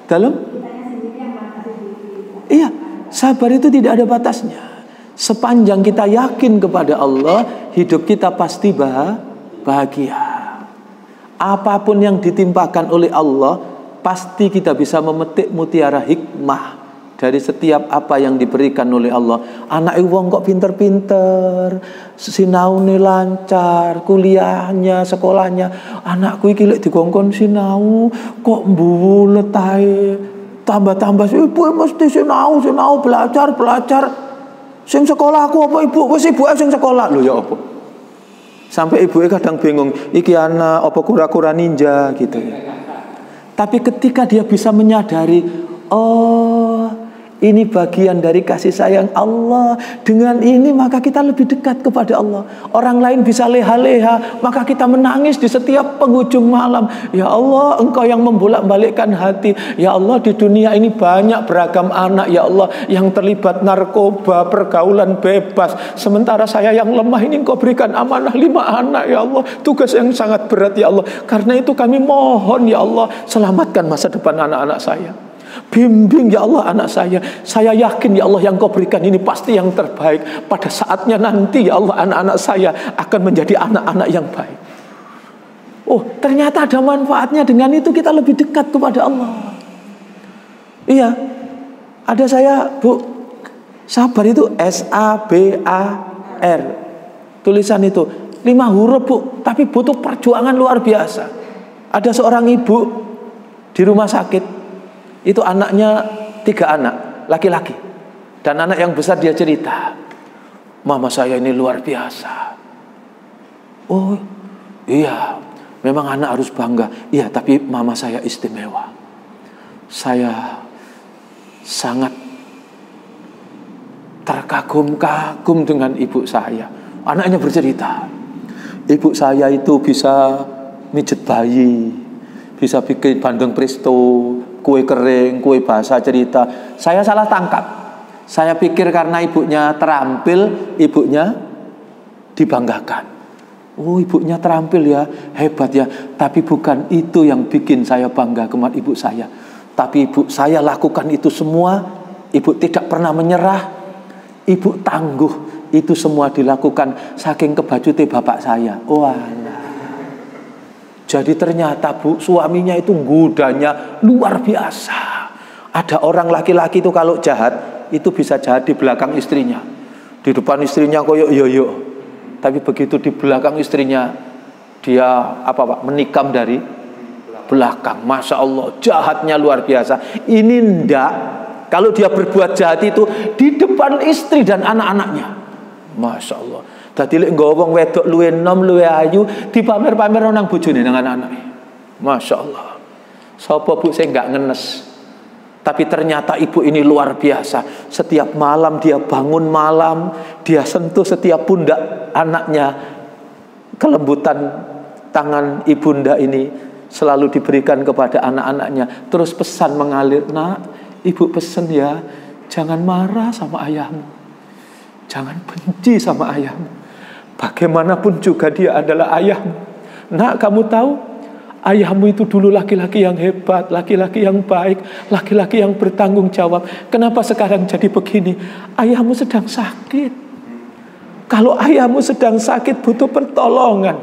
Dalam? Iya, sabar itu tidak ada batasnya. Sepanjang kita yakin kepada Allah, hidup kita pasti bahagia. Apapun yang ditimpakan oleh Allah, pasti kita bisa memetik mutiara hikmah dari setiap apa yang diberikan oleh Allah. Anak wong kok pinter-pinter, sinaune lancar, kuliahnya, sekolahnya. Anakku iki lek dikongkon sinau kok mbulet ae. Tambah-tambah ibu mesti sinau belajar. Sing sekolah aku apa ibu? Wis ibu sing sekolah. Lho ya apa? Sampai ibu kadang bingung, iki anak apa kura-kura ninja gitu ya. Tapi ketika dia bisa menyadari, oh ini bagian dari kasih sayang Allah. Dengan ini maka kita lebih dekat kepada Allah. Orang lain bisa leha-leha, maka kita menangis di setiap penghujung malam. Ya Allah, Engkau yang membolak-balikkan hati. Ya Allah, di dunia ini banyak beragam anak, ya Allah, yang terlibat narkoba, pergaulan bebas. Sementara saya yang lemah ini Engkau berikan amanah 5 anak, ya Allah. Tugas yang sangat berat, ya Allah. Karena itu kami mohon, ya Allah, selamatkan masa depan anak-anak saya. Bimbing ya Allah anak saya. Saya yakin ya Allah yang Kau berikan ini pasti yang terbaik. Pada saatnya nanti ya Allah anak-anak saya akan menjadi anak-anak yang baik. Oh ternyata ada manfaatnya. Dengan itu kita lebih dekat kepada Allah. Iya. Ada saya Bu, sabar itu S-A-B-A-R. Tulisan itu 5 huruf Bu, tapi butuh perjuangan luar biasa. Ada seorang ibu di rumah sakit. Itu anaknya 3 anak, laki-laki. Dan anak yang besar dia cerita, mama saya ini luar biasa. Oh iya, memang anak harus bangga. Iya, tapi mama saya istimewa. Saya sangat terkagum-kagum dengan ibu saya. Anaknya bercerita, ibu saya itu bisa mijet bayi, bisa bikin bandeng presto, kue kering, kue basah, cerita. Saya salah tangkap. Saya pikir karena ibunya terampil, ibunya dibanggakan. Oh ibunya terampil ya, hebat ya. Tapi bukan itu yang bikin saya bangga kepada ibu saya. Tapi ibu saya lakukan itu semua. Ibu tidak pernah menyerah. Ibu tangguh. Itu semua dilakukan saking kebajute bapak saya. Walah. Jadi ternyata Bu, suaminya itu godanya luar biasa. Ada orang laki-laki itu kalau jahat, itu bisa jahat di belakang istrinya. Di depan istrinya koyok yoyo. Tapi begitu di belakang istrinya, dia menikam dari belakang. Masya Allah, jahatnya luar biasa. Ini ndak, kalau dia berbuat jahat itu di depan istri dan anak-anaknya. Masya Allah. Dadi lek nggawa wong wedok luwe enom luwe ayu dipamer-pamer nang bojone nang anak-anake. Masya Allah. Sapa Bu sing enggak ngenes. Tapi ternyata ibu ini luar biasa. Setiap malam dia bangun malam, dia sentuh setiap pundak anaknya. Kelembutan tangan ibunda ini selalu diberikan kepada anak-anaknya. Terus pesan mengalir, "Nak, ibu pesen ya, jangan marah sama ayahmu. Jangan benci sama ayahmu. Bagaimanapun juga dia adalah ayahmu. Nak, kamu tahu ayahmu itu dulu laki-laki yang hebat, laki-laki yang baik, laki-laki yang bertanggung jawab. Kenapa sekarang jadi begini? Ayahmu sedang sakit. Kalau ayahmu sedang sakit butuh pertolongan.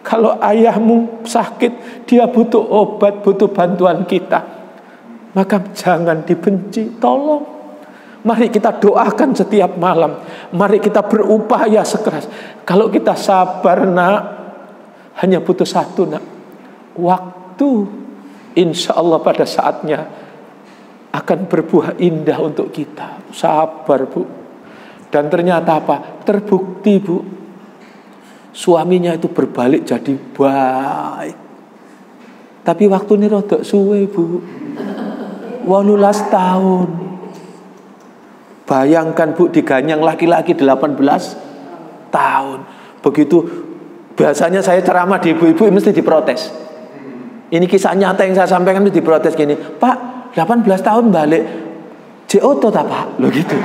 Kalau ayahmu sakit, dia butuh obat, butuh bantuan kita. Maka jangan dibenci, tolong. Mari kita doakan setiap malam. Mari kita berupaya sekeras. Kalau kita sabar nak, hanya butuh 1 nak. Waktu, insya Allah pada saatnya akan berbuah indah untuk kita. Sabar Bu. Dan ternyata apa? Terbukti Bu. Suaminya itu berbalik jadi baik. Tapi waktu ini rodok suwe Bu. 18 tahun. Bayangkan Bu, diganyang laki-laki 18 tahun. Begitu biasanya saya ceramah di ibu-ibu mesti diprotes. Ini kisah nyata yang saya sampaikan itu diprotes gini, "Pak, 18 tahun balik JOTO ta Pak?" Loh gitu.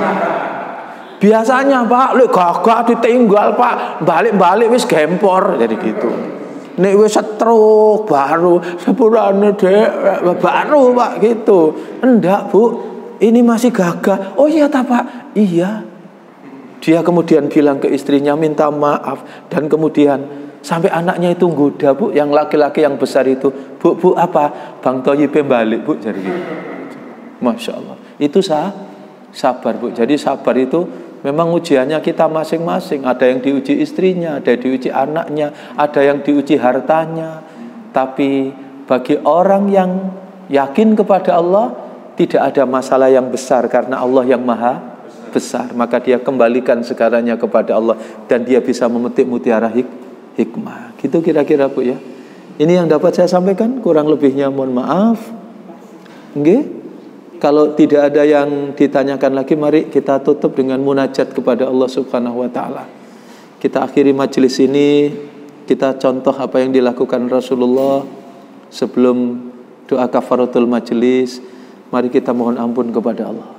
Biasanya Pak, lek gagah ditinggal Pak, balik-balik wis gempor, jadi gitu. Nek wis stroke baru sepurane dek baru Pak gitu. Enggak Bu. Ini masih gagah. Oh iya tak Pak? Iya. Dia kemudian bilang ke istrinya minta maaf. Dan kemudian sampai anaknya itu goda Bu. Yang laki-laki yang besar itu, Bu apa? Bang Toyibe balik Bu. Jadi gitu. Masya Allah. Itu sabar Bu. Jadi sabar itu memang ujiannya kita masing-masing. Ada yang diuji istrinya, ada yang diuji anaknya, ada yang diuji hartanya. Tapi bagi orang yang yakin kepada Allah, tidak ada masalah yang besar karena Allah yang maha besar. Maka dia kembalikan segalanya kepada Allah dan dia bisa memetik mutiara hikmah. Gitu kira-kira Bu ya. Ini yang dapat saya sampaikan, kurang lebihnya mohon maaf. Nggih. Kalau tidak ada yang ditanyakan lagi, mari kita tutup dengan munajat kepada Allah Subhanahu wa taala. Kita akhiri majelis ini, kita contoh apa yang dilakukan Rasulullah sebelum doa kafaratul majelis. Mari kita mohon ampun kepada Allah.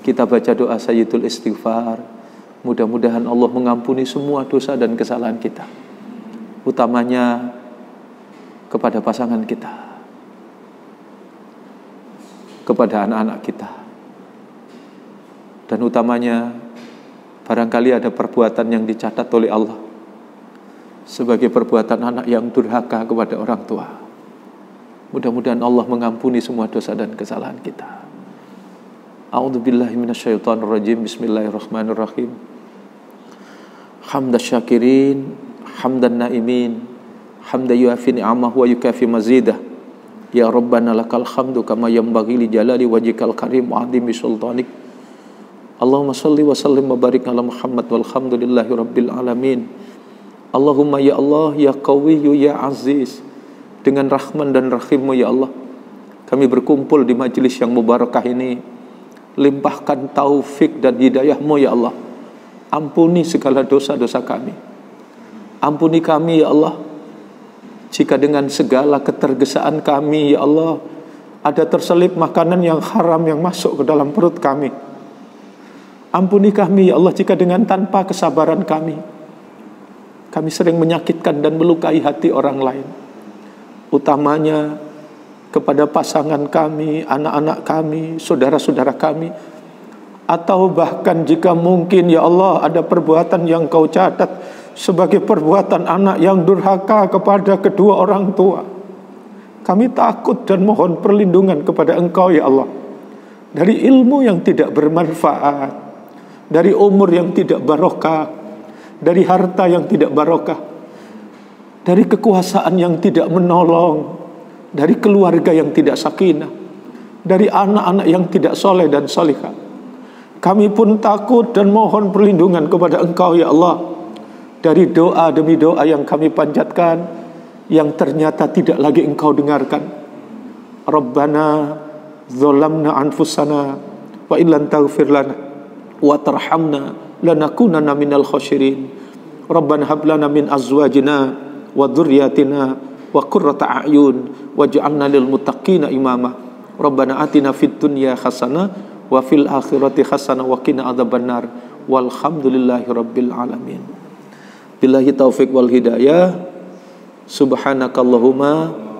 Kita baca doa sayyidul istighfar. Mudah-mudahan Allah mengampuni semua dosa dan kesalahan kita. Utamanya kepada pasangan kita, kepada anak-anak kita, dan utamanya barangkali ada perbuatan yang dicatat oleh Allah sebagai perbuatan anak yang durhaka kepada orang tua. Mudah-mudahan Allah mengampuni semua dosa dan kesalahan kita. A'udzubillahi minasyaitonirrajim. Bismillahirrahmanirrahim. Hamdas syakirin, hamdan naimin, hamda yuafi ni'amah wa yukafi mazidah. Ya Rabbana lakal hamdu kama yanbaghi li jalali wajhikal karim wa 'azimi sultanik. Allahumma shalli wa sallim wa barik ala Muhammad walhamdulillahi rabbil alamin. Allahumma ya Allah ya Qawiyyu ya Aziz, dengan rahman dan rahim-Mu ya Allah, kami berkumpul di majelis yang mubarakah ini. Limpahkan taufik dan hidayah-Mu ya Allah. Ampuni segala dosa-dosa kami. Ampuni kami ya Allah jika dengan segala ketergesaan kami ya Allah ada terselip makanan yang haram yang masuk ke dalam perut kami. Ampuni kami ya Allah jika dengan tanpa kesabaran kami sering menyakitkan dan melukai hati orang lain, utamanya kepada pasangan kami, anak-anak kami, saudara-saudara kami, atau bahkan jika mungkin ya Allah ada perbuatan yang Kau catat sebagai perbuatan anak yang durhaka kepada kedua orang tua. Kami takut dan mohon perlindungan kepada Engkau ya Allah, dari ilmu yang tidak bermanfaat, dari umur yang tidak barokah, dari harta yang tidak barokah, dari kekuasaan yang tidak menolong, dari keluarga yang tidak sakinah, dari anak-anak yang tidak soleh dan solihah. Kami pun takut dan mohon perlindungan kepada Engkau ya Allah, dari doa demi doa yang kami panjatkan yang ternyata tidak lagi Engkau dengarkan. Rabbana zalamna anfusana wa illam taghfir lana wa tarhamna lanakunanna minal khasirin. Rabbana hab lana min azwajina wa dzurriyyatina wa qurrata a'yun waj'alna lil muttaqina imama. Rabbana atina fid dunya hasanah wa fil akhirati hasanah wa qina adzabannar. Walhamdulillahi rabbil alamin. Billahi taufik wal hidayah. Subhanakallahumma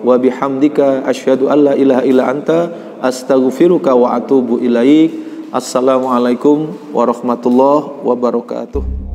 wa bihamdika asyhadu an la ilaha illa anta astaghfiruka wa atubu ilaik. Assalamualaikum warahmatullahi wabarakatuh.